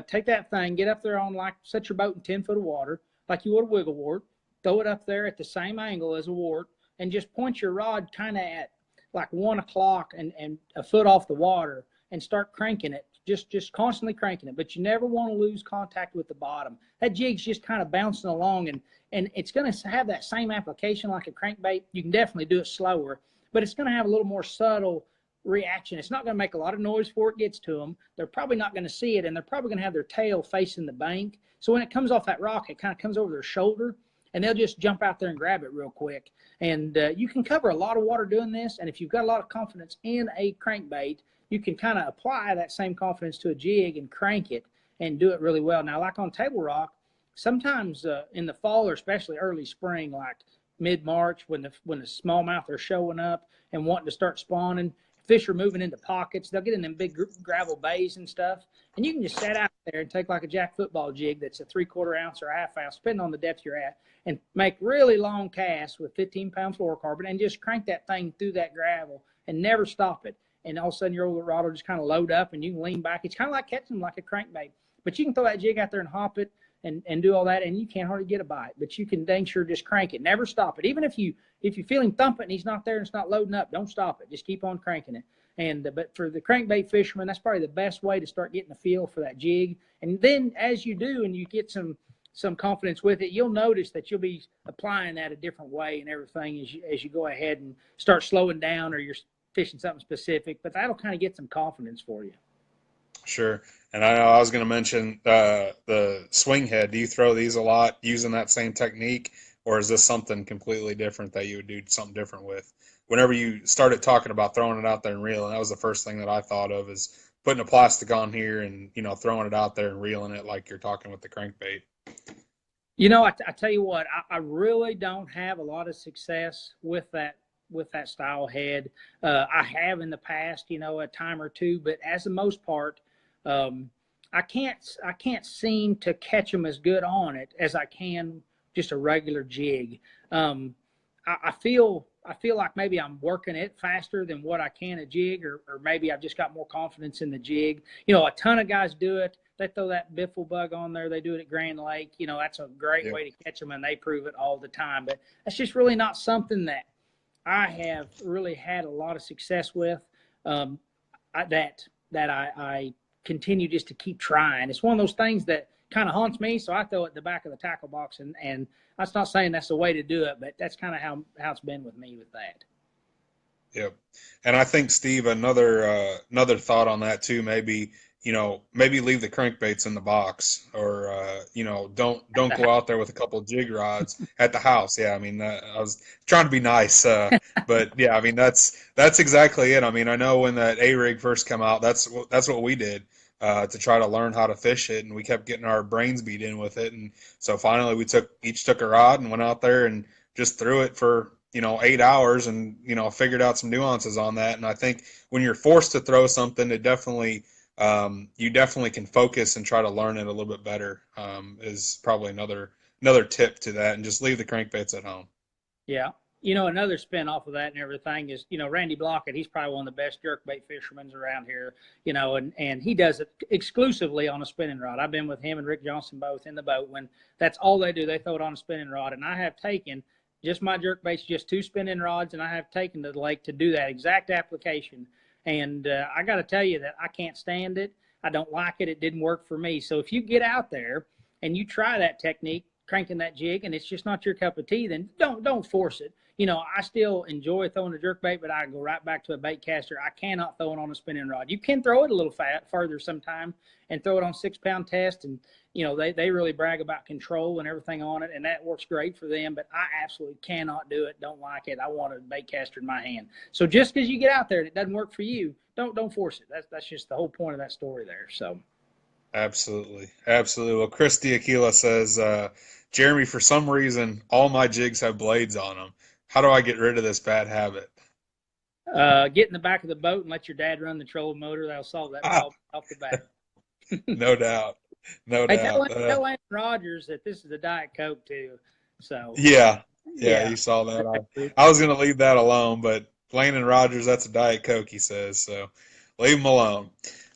B: Take that thing, get up there on, set your boat in 10 foot of water, like you would a wiggle wart, throw it up there at the same angle as a wart, and just point your rod kind of at like 1 o'clock and a foot off the water and start cranking it, just constantly cranking it. But you never want to lose contact with the bottom. That jig's just kind of bouncing along, and it's going to have that same application like a crankbait. You can definitely do it slower, but it's going to have a little more subtle reaction. It's not going to make a lot of noise before it gets to them. They're probably not going to see it, and they're probably going to have their tail facing the bank. So when it comes off that rock, it kind of comes over their shoulder, and they'll just jump out there and grab it real quick. And you can cover a lot of water doing this, and if you've got a lot of confidence in a crankbait, you can kind of apply that same confidence to a jig and crank it and do it really well. Now, like on table rock, sometimes in the fall or especially early spring, like mid-March, when the smallmouth are showing up and wanting to start spawning, fish are moving into pockets. They'll get in them big gravel bays and stuff. And you can just sit out there and take like a jack football jig that's a 3/4 ounce or a half ounce, depending on the depth you're at, and make really long casts with 15-pound fluorocarbon and just crank that thing through that gravel and never stop it. And all of a sudden your old rod will just kind of load up and you can lean back. It's kind of like catching them like a crankbait. But you can throw that jig out there and hop it and do all that, and you can't hardly get a bite. But you can dang sure just crank it. Never stop it. Even if you feel him thumping and he's not there and it's not loading up, don't stop it. Just keep on cranking it. And but for the crankbait fisherman, that's probably the best way to start getting a feel for that jig. And then as you do and you get some confidence with it, you'll notice that you'll be applying that a different way and everything as you go ahead and start slowing down, or you're fishing something specific. But that'll kind of get some confidence for you.
A: Sure. And I know I was going to mention the swing head. Do you throw these a lot using that same technique, or is this something completely different that you would do something different with? Whenever you started talking about throwing it out there and reeling, that was the first thing that I thought of, is putting a plastic on here and, throwing it out there and reeling it like you're talking with the crankbait.
B: I tell you what, I really don't have a lot of success with that style head. I have in the past, a time or two, but as the most part, I can't seem to catch them as good on it as I can just a regular jig. I feel I feel like maybe I'm working it faster than what I can at jig, or maybe I've just got more confidence in the jig. You know, a ton of guys do it. They throw that biffle bug on there. They do it at Grand Lake. You know, that's a great way to catch them, and they prove it all the time. But that's just really not something that I have really had a lot of success with. I continue just to keep trying. It's one of those things that kind of haunts me, so I throw it at the back of the tackle box, and that's not saying that's the way to do it, but that's kind of how it's been with me with that.
A: Yep. And I think, Steve, another thought on that too, maybe, maybe leave the crankbaits in the box, or don't go out there with a couple of jig rods at the house. Yeah, I mean, I was trying to be nice, but yeah, I mean, that's exactly it. I mean, I know when that A-rig first came out, that's what we did. To try to learn how to fish it, and we kept getting our brains beat in with it, and so finally we each took a rod and went out there and just threw it for 8 hours, and figured out some nuances on that. And I think when you're forced to throw something, it definitely you definitely can focus and try to learn it a little bit better. Is probably another tip to that, and just leave the crankbaits at home.
B: Yeah. Another spin off of that and everything is, Randy Blockett, he's probably one of the best jerkbait fishermen around here, and he does it exclusively on a spinning rod. I've been with him and Rick Johnson both in the boat when that's all they do. They throw it on a spinning rod. And I have taken just my jerkbaits, just 2 spinning rods, and I have taken to the lake to do that exact application. And I got to tell you that I can't stand it. I don't like it. It didn't work for me. So if you get out there and you try that technique, cranking that jig, and it's just not your cup of tea, then don't force it. I still enjoy throwing a jerkbait, but I go right back to a bait caster. I cannot throw it on a spinning rod. You can throw it a little further sometime and throw it on 6-pound test, and they really brag about control and everything on it, and that works great for them. But I absolutely cannot do it. Don't like it. I want a bait caster in my hand. So just because you get out there and it doesn't work for you, don't force it. That's just the whole point of that story there. So.
A: Absolutely. Well, Chris Diakila says, Jeremy, for some reason, all my jigs have blades on them. How do I get rid of this bad habit?
B: Get in the back of the boat and let your dad run the trolling motor. That'll solve that problem off the bat.
A: No doubt.
B: Hey, tell Landon Rogers that this is a Diet Coke too. So
A: yeah, you saw that. I was going to leave that alone, but Landon Rogers, that's a Diet Coke, he says. So leave him alone.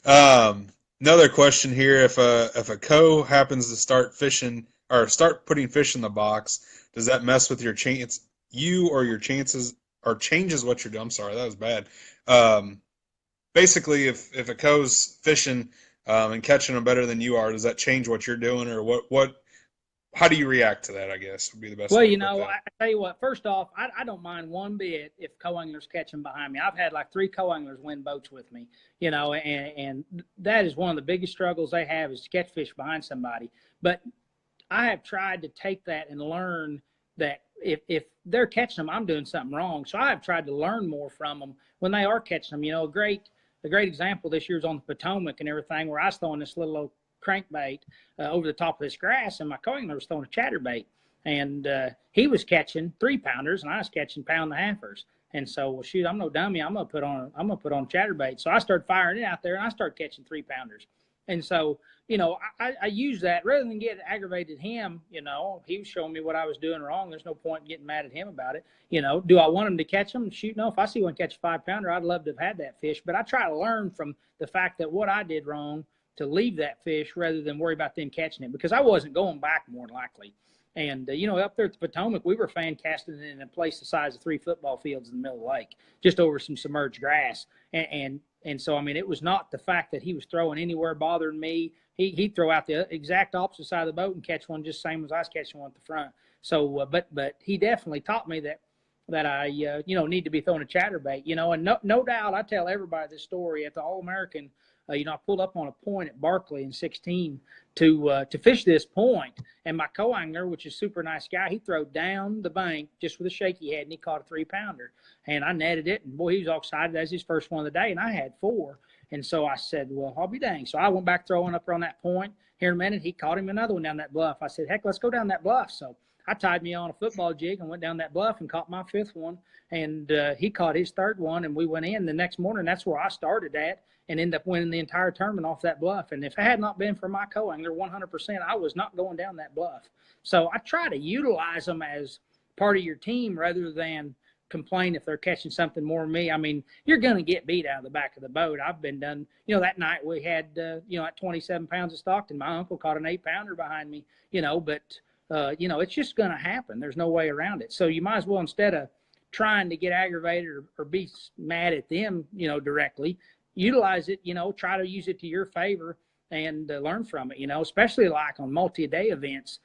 A: Another question here: if a co happens to start fishing or start putting fish in the box, does that mess with your chance? Your chances, or changes what you're doing? I'm sorry, that was bad. Basically, if a co's fishing and catching them better than you are, does that change what you're doing, or what? How do you react to that? I guess would be the best.
B: Well, I tell you what. First off, I don't mind one bit if co-anglers catch them behind me. I've had like 3 co-anglers win boats with me, and that is one of the biggest struggles they have is to catch fish behind somebody. But I have tried to take that and learn that if they're catching them, I'm doing something wrong. So I've tried to learn more from them when they are catching them. A great example this year is on the Potomac and everything, where I was throwing this little old crankbait over the top of this grass, and my co-angler was throwing a chatterbait, and he was catching 3-pounders, and I was catching 1.5-pounders. And so, well, shoot, I'm no dummy. I'm gonna put on chatterbait. So I started firing it out there, and I started catching 3-pounders. And so, I use that rather than get aggravated him. He was showing me what I was doing wrong. There's no point in getting mad at him about it. Do I want him to catch them? Shoot, no. If I see one catch a 5-pounder, I'd love to have had that fish. But I try to learn from the fact that what I did wrong to leave that fish rather than worry about them catching it, because I wasn't going back more than likely. And, up there at the Potomac, we were fan casting in a place the size of 3 football fields in the middle of the lake, just over some submerged grass. And so, I mean, it was not the fact that he was throwing anywhere bothering me. He'd throw out the exact opposite side of the boat and catch one just the same as I was catching one at the front. So, but he definitely taught me that I, need to be throwing a chatterbait, and no doubt I tell everybody this story at the All-American. I pulled up on a point at Barkley in 16 to fish this point, and my co-angler, which is a super nice guy, he threw down the bank just with a shaky head, and he caught a 3-pounder, and I netted it, and boy, he was all excited. That was his first one of the day, and I had 4, and so I said, well, I'll be dang. So I went back throwing up on that point. Here in a minute, he caught him another one down that bluff. I said, heck, let's go down that bluff. So I tied me on a football jig and went down that bluff and caught my 5th one, and he caught his 3rd one, and we went in the next morning. That's where I started at, and ended up winning the entire tournament off that bluff. And if it had not been for my co-angler, 100%, I was not going down that bluff. So I try to utilize them as part of your team rather than complain if they're catching something more than me. I mean, you're going to get beat out of the back of the boat. I've been done, that night we had, at 27 pounds of Stockton, my uncle caught an 8-pounder behind me, but, it's just going to happen. There's no way around it. So you might as well, instead of trying to get aggravated or be mad at them, directly, utilize it, try to use it to your favor and learn from it, especially like on multi-day events.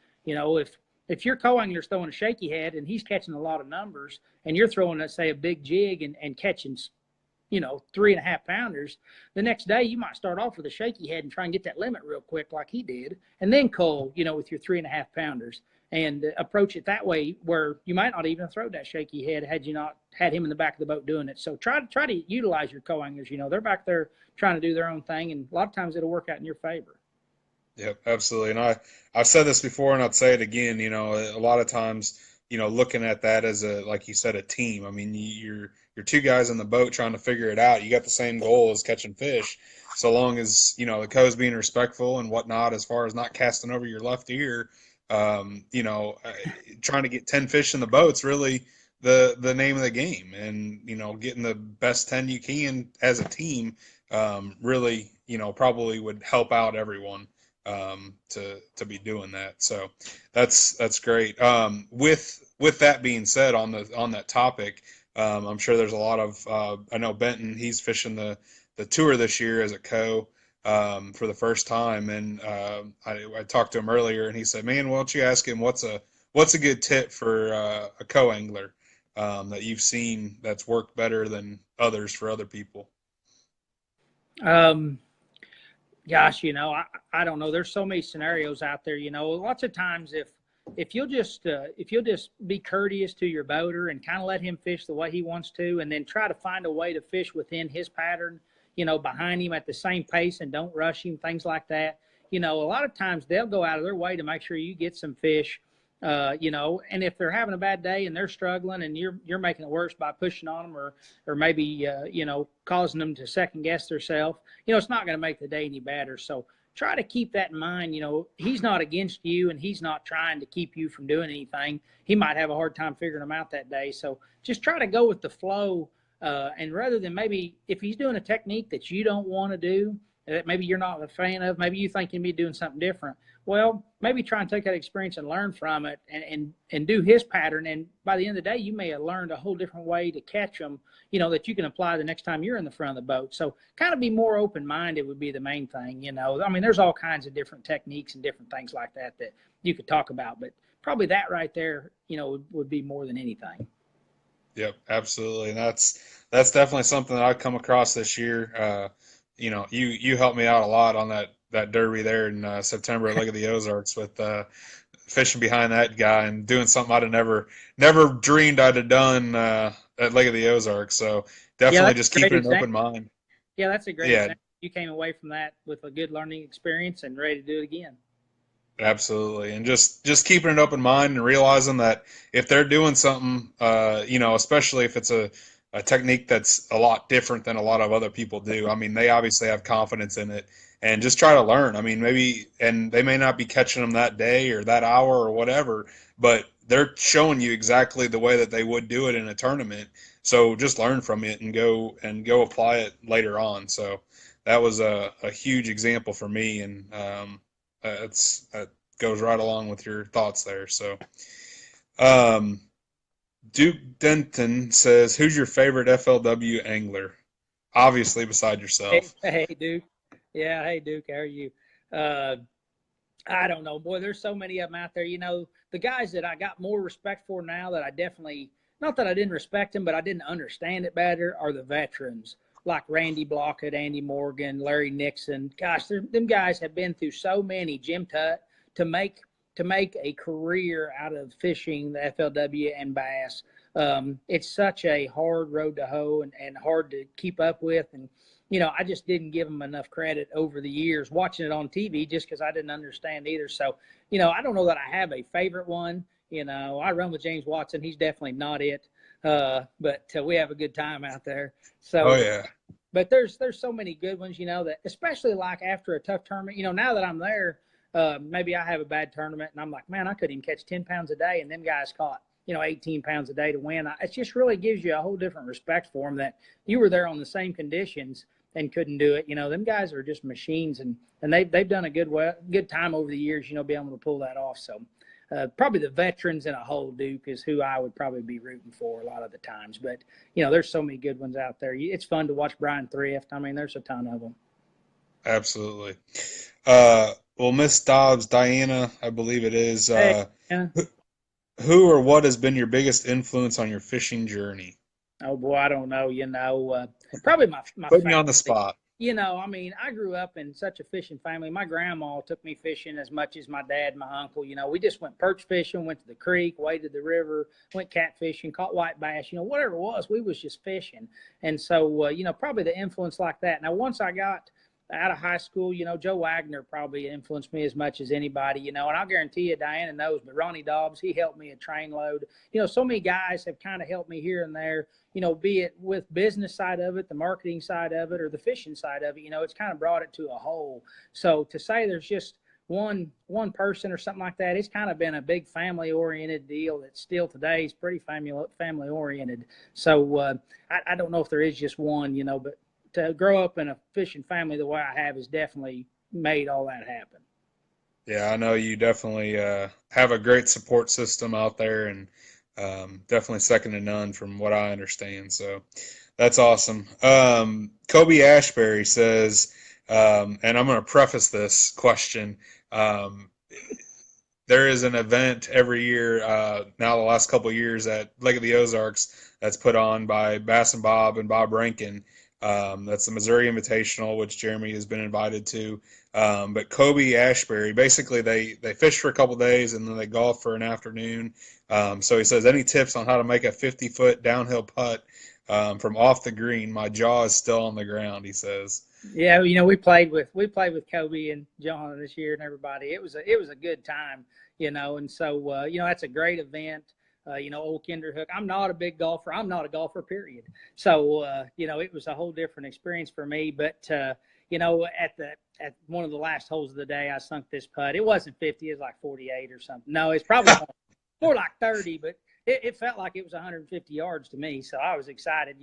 B: If your co-angler's throwing a shaky head and he's catching a lot of numbers and you're throwing, let's say, a big jig and catching, 3.5 pounders, the next day you might start off with a shaky head and try and get that limit real quick like he did, and then cull, with your 3.5 pounders and approach it that way, where you might not even throw that shaky head had you not had him in the back of the boat doing it. So try to utilize your co-anglers. They're back there trying to do their own thing, and a lot of times it'll work out in your favor.
A: Yep, absolutely. And I've said this before and I'll say it again, a lot of times, looking at that as like you said, a team. I mean, you're two guys in the boat trying to figure it out. You got the same goal as catching fish. So long as, the co's being respectful and whatnot, as far as not casting over your left ear, trying to get 10 fish in the boat's really the name of the game. And, getting the best 10 you can as a team, really, probably would help out everyone to be doing that. So that's great. With that being said, on that topic, I'm sure there's a lot of I know Benton, he's fishing the tour this year as a co for the first time, and I talked to him earlier and he said, man, why don't you ask him what's a good tip for a co-angler that you've seen that's worked better than others for other people?
B: Gosh, I don't know. There's so many scenarios out there. Lots of times if you'll just be courteous to your boater and kind of let him fish the way he wants to, and then try to find a way to fish within his pattern, behind him at the same pace, and don't rush him, things like that. A lot of times they'll go out of their way to make sure you get some fish. And if they're having a bad day and they're struggling and you're making it worse by pushing on them or maybe, causing them to second guess themselves, it's not going to make the day any better. So try to keep that in mind. He's not against you and he's not trying to keep you from doing anything. He might have a hard time figuring them out that day. So just try to go with the flow. And rather than, maybe if he's doing a technique that you don't want to do, that maybe you're not a fan of, maybe you think he'd be doing something different. Well, maybe try and take that experience and learn from it and do his pattern. And by the end of the day, you may have learned a whole different way to catch them, that you can apply the next time you're in the front of the boat. So kind of be more open-minded would be the main thing. I mean, there's all kinds of different techniques and different things like that you could talk about, but probably that right there, would be more than anything.
A: Yep, absolutely. And that's definitely something that I've come across this year. You helped me out a lot on that derby there in September at Lake of the Ozarks with fishing behind that guy and doing something I'd have never dreamed I'd have done at Lake of the Ozarks. So definitely just keeping an open mind.
B: Yeah, that's a great example. You came away from that with a good learning experience and ready to do it again.
A: Absolutely. And just keeping an open mind and realizing that if they're doing something, especially if it's a technique that's a lot different than a lot of other people do. I mean, they obviously have confidence in it and just try to learn. I mean, and they may not be catching them that day or that hour or whatever, but they're showing you exactly the way that they would do it in a tournament. So just learn from it and go apply it later on. So that was a huge example for me. And that goes right along with your thoughts there. So, Duke Denton says, who's your favorite FLW angler? Obviously, beside yourself.
B: Hey, Duke. Yeah, hey, Duke, how are you? I don't know. Boy, there's so many of them out there. The guys that I got more respect for now that I definitely, not that I didn't respect them, but I didn't understand it better, are the veterans like Randy Blockett, Andy Morgan, Larry Nixon. Gosh, them guys have been through so many, Jim Tutt, to make a career out of fishing the FLW and bass. It's such a hard road to hoe and hard to keep up with. And, I just didn't give them enough credit over the years watching it on TV just because I didn't understand either. So, I don't know that I have a favorite one. I run with James Watson. He's definitely not it. But we have a good time out there. So,
A: oh, yeah.
B: But there's so many good ones, that especially like after a tough tournament, now that I'm there, maybe I have a bad tournament and I'm like, man, I couldn't even catch 10 pounds a day. And them guys caught 18 pounds a day to win. It just really gives you a whole different respect for them that you were there on the same conditions and couldn't do it. Them guys are just machines, and they've done a good time over the years, being able to pull that off. So probably the veterans in a whole, Duke, is who I would probably be rooting for a lot of the times. But, there's so many good ones out there. It's fun to watch Brian Thrift. I mean, there's a ton of them.
A: Absolutely. Well, Miss Dobbs, Diana, I believe it is.
B: Hey, yeah.
A: Who or what has been your biggest influence on your fishing journey?
B: Oh, boy, I don't know. Probably my
A: Put me
B: family.
A: on the spot.
B: I mean, I grew up in such a fishing family. My grandma took me fishing as much as my dad, my uncle. We just went perch fishing, went to the creek, waded the river, went catfishing, caught white bass, whatever it was, we was just fishing. And so, probably the influence like that. Now, once I got out of high school, Joe Wagner probably influenced me as much as anybody, and I'll guarantee you, Diana knows, but Ronnie Dobbs, he helped me a train load. So many guys have kind of helped me here and there, be it with business side of it, the marketing side of it, or the fishing side of it. It's kind of brought it to a whole. So to say there's just one person or something like that, it's kind of been a big family oriented deal that still today is pretty family oriented. So I don't know if there is just one, but to grow up in a fishing family the way I have has definitely made all that happen.
A: Yeah, I know you definitely have a great support system out there, and definitely second to none from what I understand. So that's awesome. Kobe Ashbury says, and I'm going to preface this question. There is an event every year, now the last couple of years at Lake of the Ozarks that's put on by Bass and Bob and Bob Rankin. That's the Missouri Invitational, which Jeremy has been invited to. But Kobe Ashbury, basically they fish for a couple days and then they golf for an afternoon. So he says, any tips on how to make a 50-foot downhill putt from off the green? My jaw is still on the ground, he says.
B: Yeah, we played with Kobe and John this year and everybody. It was a good time, and so that's a great event. Old Kinderhook. I'm not a big golfer. I'm not a golfer, period. So, it was a whole different experience for me. But, at one of the last holes of the day, I sunk this putt. It wasn't 50. It was like 48 or something. No, it's probably more like 30, but it felt like it was 150 yards to me. So I was excited,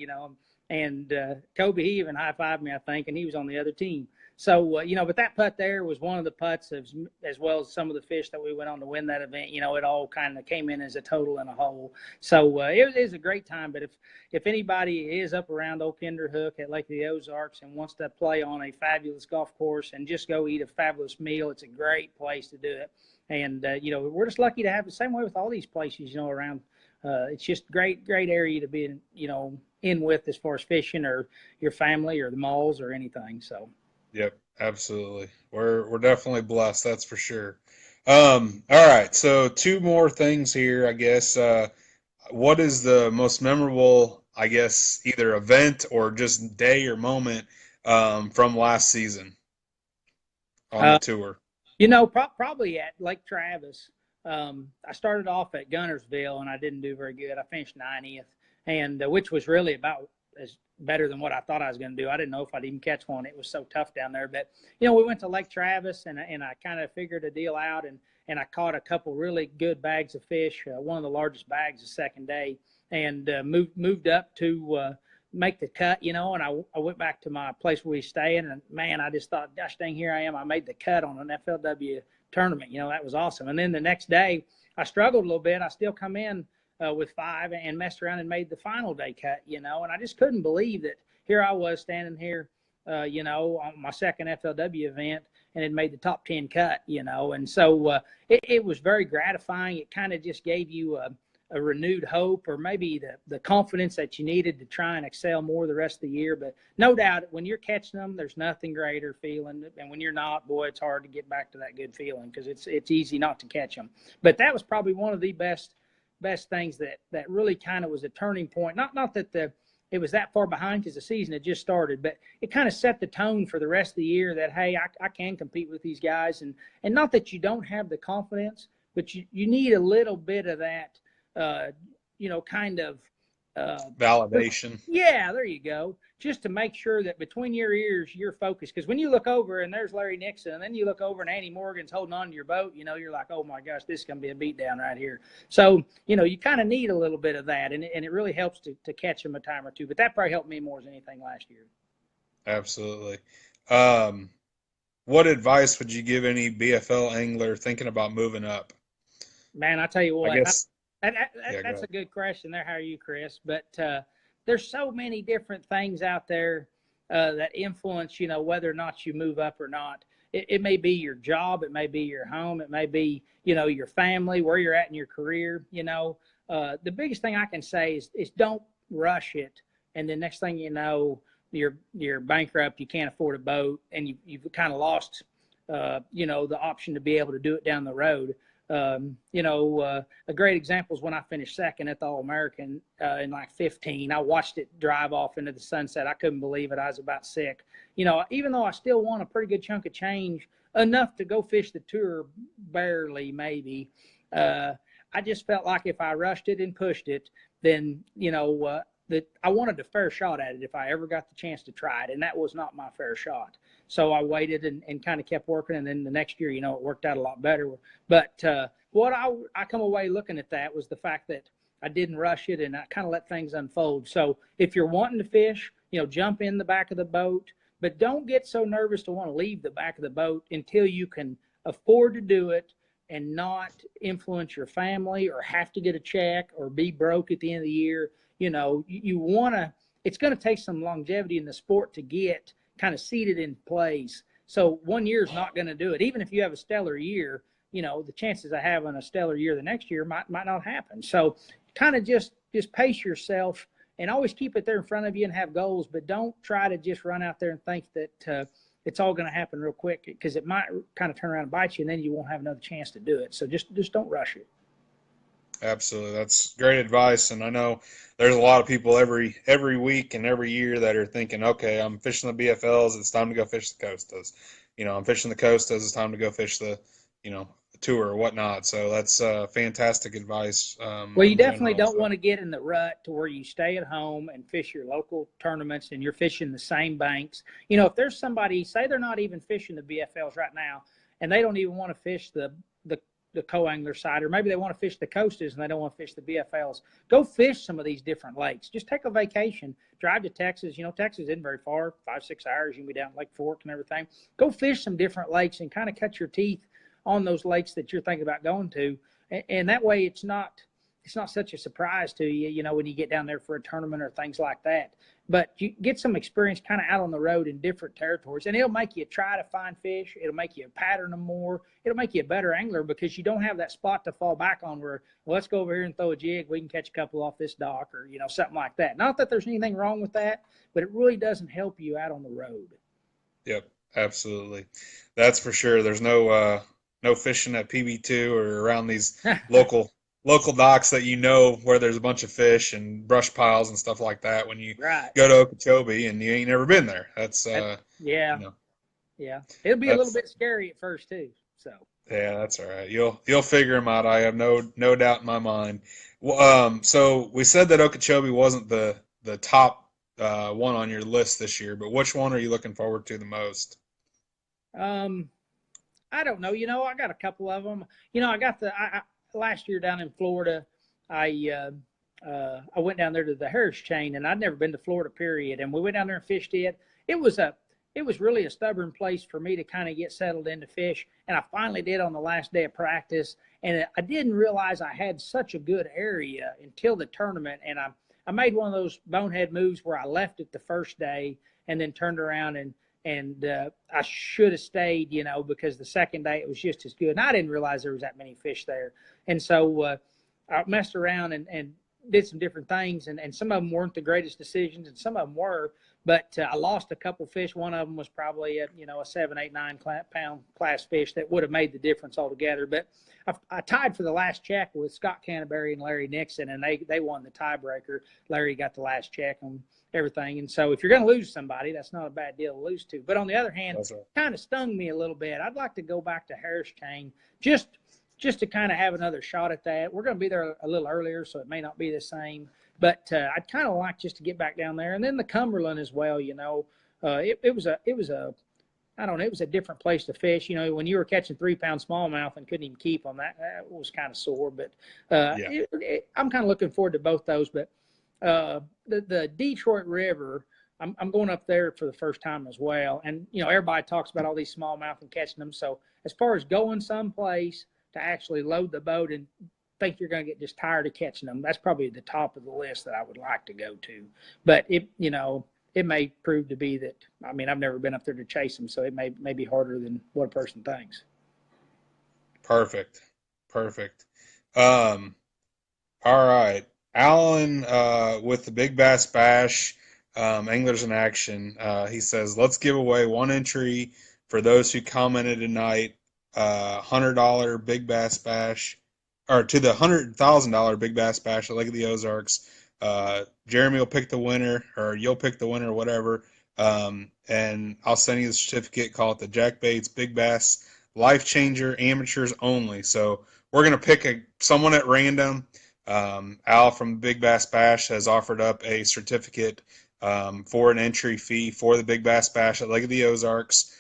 B: and Kobe, he even high-fived me, I think, and he was on the other team. So, but that putt there was one of the putts as well as some of the fish that we went on to win that event. It all kind of came in as a total and a whole. So it was a great time. But if anybody is up around Old Kinderhook at Lake of the Ozarks and wants to play on a fabulous golf course and just go eat a fabulous meal, it's a great place to do it. And, we're just lucky to have the same way with all these places, around. It's just great area to be, in with as far as fishing or your family or the malls or anything. So.
A: Yep, absolutely. We're definitely blessed, that's for sure. All right, so two more things here, I guess. What is the most memorable, I guess, either event or just day or moment from last season on the tour?
B: Probably at Lake Travis. I started off at Gunnersville and I didn't do very good. I finished 90th, and which was really about as better than what I thought I was going to do. I didn't know if I'd even catch one. It was so tough down there. But, we went to Lake Travis and I kind of figured a deal out and I caught a couple really good bags of fish, one of the largest bags the second day, and moved up to make the cut, and I went back to my place where we stay, and man, I just thought, gosh dang, here I am. I made the cut on an FLW tournament. That was awesome. And then the next day I struggled a little bit. I still come in with 5 and messed around and made the final day cut, and I just couldn't believe that here I was standing here, on my second FLW event and had made the top 10 cut, and so it was very gratifying. It kind of just gave you a renewed hope or maybe the confidence that you needed to try and excel more the rest of the year. But no doubt when you're catching them, there's nothing greater feeling. And when you're not, boy, it's hard to get back to that good feeling because it's easy not to catch them. But that was probably one of the best things that really kind of was a turning point. Not that it was that far behind because the season had just started, but it kind of set the tone for the rest of the year that, hey, I can compete with these guys. And not that you don't have the confidence, but you need a little bit of that, kind of
A: Validation.
B: Yeah, there you go. Just to make sure that between your ears, you're focused. Because when you look over and there's Larry Nixon, and then you look over and Andy Morgan's holding on to your boat, you're like, oh my gosh, this is going to be a beatdown right here. So, you kind of need a little bit of that, and it really helps to catch them a time or two. But that probably helped me more than anything last year.
A: Absolutely. What advice would you give any BFL angler thinking about moving up?
B: Man, I tell you
A: I
B: what,
A: guess. Yeah, go
B: that's a
A: ahead.
B: good question there. How are you, Chris? But there's so many different things out there that influence, whether or not you move up or not. It may be your job, it may be your home, it may be, your family, where you're at in your career. The biggest thing I can say is don't rush it, and the next thing you know, you're bankrupt, you can't afford a boat, and you've kind of lost, the option to be able to do it down the road. A great example is when I finished second at the All-American in like 15. I watched it drive off into the sunset. I couldn't believe it. I was about sick. Even though I still won a pretty good chunk of change, enough to go fish the tour, barely maybe, I just felt like if I rushed it and pushed it, then, that I wanted a fair shot at it if I ever got the chance to try it, and that was not my fair shot. So I waited and kind of kept working, and then the next year, it worked out a lot better. But what I come away looking at that was the fact that I didn't rush it, and I kind of let things unfold. So if you're wanting to fish, jump in the back of the boat, but don't get so nervous to want to leave the back of the boat until you can afford to do it and not influence your family or have to get a check or be broke at the end of the year. You want to, it's going to take some longevity in the sport to get kind of seated in place. So 1 year is not going to do it. Even if you have a stellar year, the chances of having a stellar year the next year might not happen. So kind of just pace yourself and always keep it there in front of you and have goals, but don't try to just run out there and think that it's all going to happen real quick, because it might kind of turn around and bite you, and then you won't have another chance to do it. So just don't rush it.
A: Absolutely. That's great advice. And I know there's a lot of people every week and every year that are thinking, okay, I'm fishing the BFLs, it's time to go fish the Costas. I'm fishing the Costas, it's time to go fish the tour or whatnot. So that's fantastic advice
B: Well, you
A: in
B: definitely
A: general.
B: don't
A: So
B: want to get in the rut to where you stay at home and fish your local tournaments and you're fishing the same banks. If there's somebody, say they're not even fishing the BFLs right now, and they don't even want to fish the co-angler side, or maybe they want to fish the Costas and they don't want to fish the BFLs, go fish some of these different lakes. Just take a vacation, drive to Texas. Texas isn't very far, 5-6 hours. You can be down Lake Fork and everything. Go fish some different lakes and kind of cut your teeth on those lakes that you're thinking about going to. And that way it's not such a surprise to you, when you get down there for a tournament or things like that. But you get some experience kind of out on the road in different territories, and it'll make you try to find fish. It'll make you pattern them more. It'll make you a better angler because you don't have that spot to fall back on where, well, let's go over here and throw a jig. We can catch a couple off this dock, or, something like that. Not that there's anything wrong with that, but it really doesn't help you out on the road.
A: yep, absolutely. That's for sure. There's no fishing at PB2 or around these local docks that where there's a bunch of fish and brush piles and stuff like that when you
B: Right.
A: go to Okeechobee and you ain't never been there. That's
B: Yeah.
A: you know
B: Yeah. It'll be a little
A: that's
B: bit scary at first too. So.
A: yeah, that's all right. You'll figure them out. I have no doubt in my mind. Well, so we said that Okeechobee wasn't the top one on your list this year, but which one are you looking forward to the most?
B: Um, I don't know. I got a couple of them. I got last year down in Florida. I went down there to the Harris chain, and I'd never been to Florida, period. And we went down there and fished it. It was really a stubborn place for me to kind of get settled into fish, and I finally did on the last day of practice. And I didn't realize I had such a good area until the tournament, and I made one of those bonehead moves where I left it the first day and then turned around and I should have stayed, because the second day it was just as good. And I didn't realize there was that many fish there. And so I messed around and did some different things. And some of them weren't the greatest decisions, and some of them were. But I lost a couple fish. One of them was probably a 7, 8, 9 pound class fish that would have made the difference altogether. But I tied for the last check with Scott Canterbury and Larry Nixon, and they won the tiebreaker. Larry got the last check on everything. And so if you're going to lose somebody, that's not a bad deal to lose to. But on the other hand,
A: That's right.
B: kind of stung me a little bit. I'd like to go back to Harris chain just to kind of have another shot at that. We're going to be there a little earlier, so it may not be the same. But I'd kind of like just to get back down there, and then the Cumberland as well. It was a I don't know, it was a different place to fish. When you were catching 3-pound smallmouth and couldn't even keep them, that was kind of sore. But
A: Yeah.
B: I'm kind of looking forward to both those. But the Detroit River, I'm going up there for the first time as well. And, everybody talks about all these smallmouth and catching them. So as far as going someplace to actually load the boat and think you're going to get just tired of catching them, that's probably the top of the list that I would like to go to. But it may prove to be that, I've never been up there to chase them, so it may be harder than what a person thinks.
A: Perfect. All right. Alan, with the Big Bass Bash, Anglers in Action, he says, let's give away one entry for those who commented tonight, $100 Big Bass Bash, or to the $100,000 Big Bass Bash at Lake of the Ozarks. Jeremy will pick the winner, or you'll pick the winner, or whatever. And I'll send you the certificate. Call it the Jack Bates Big Bass Life Changer Amateurs Only. So we're going to pick someone at random. Al from the Big Bass Bash has offered up a certificate for an entry fee for the Big Bass Bash at Lake of the Ozarks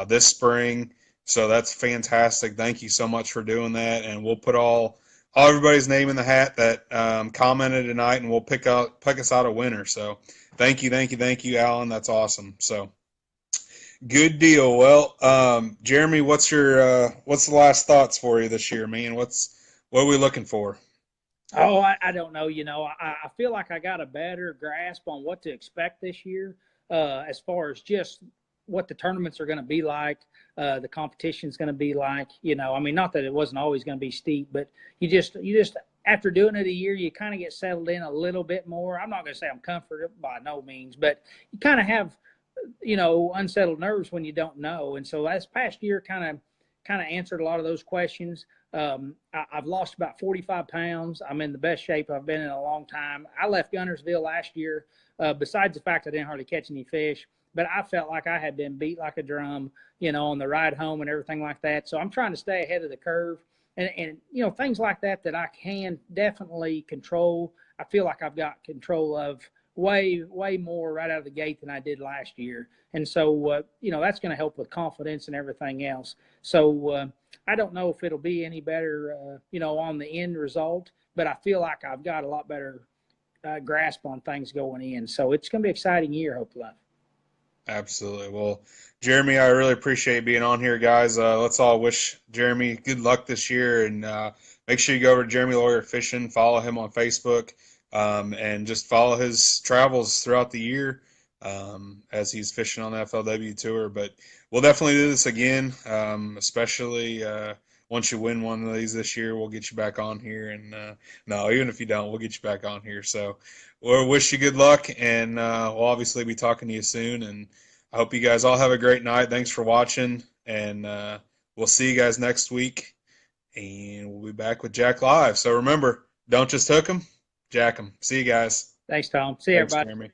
A: this spring. So that's fantastic. Thank you so much for doing that. And we'll put all everybody's name in the hat that commented tonight, and we'll pick us out a winner. So thank you, Alan. That's awesome. So good deal. Well, Jeremy, what's the last thoughts for you this year, man? What are we looking for?
B: Oh, I don't know. I feel like I got a better grasp on what to expect this year, as far as just what the tournaments are going to be like, the competition's going to be like. Not that it wasn't always going to be steep, but you just after doing it a year, you kind of get settled in a little bit more. I'm not going to say I'm comforted by no means, but you kind of have unsettled nerves when you don't know. And so this past year kind of answered a lot of those questions. I've lost about 45 pounds. I'm in the best shape I've been in a long time. I left Guntersville last year, besides the fact I didn't hardly catch any fish, but I felt like I had been beat like a drum, on the ride home and everything like that. So I'm trying to stay ahead of the curve, and things like that I can definitely control. I feel like I've got control of way more right out of the gate than I did last year. And so, that's going to help with confidence and everything else. So I don't know if it'll be any better, on the end result, but I feel like I've got a lot better grasp on things going in. So it's going to be an exciting year, hopefully.
A: Absolutely. Well, Jeremy, I really appreciate being on here, guys. Let's all wish Jeremy good luck this year, and make sure you go over to Jeremy Lawyer Fishing, follow him on Facebook, and just follow his travels throughout the year as he's fishing on the FLW tour. But we'll definitely do this again, especially once you win one of these this year. We'll get you back on here, and no, even if you don't, we'll get you back on here. So we'll wish you good luck, and we'll obviously be talking to you soon. And I hope you guys all have a great night. Thanks for watching, and we'll see you guys next week. And we'll be back with Jack Live. So remember, don't just hook 'em, jack 'em. See you guys.
B: Thanks, Tom. See you, everybody.
A: Jeremy.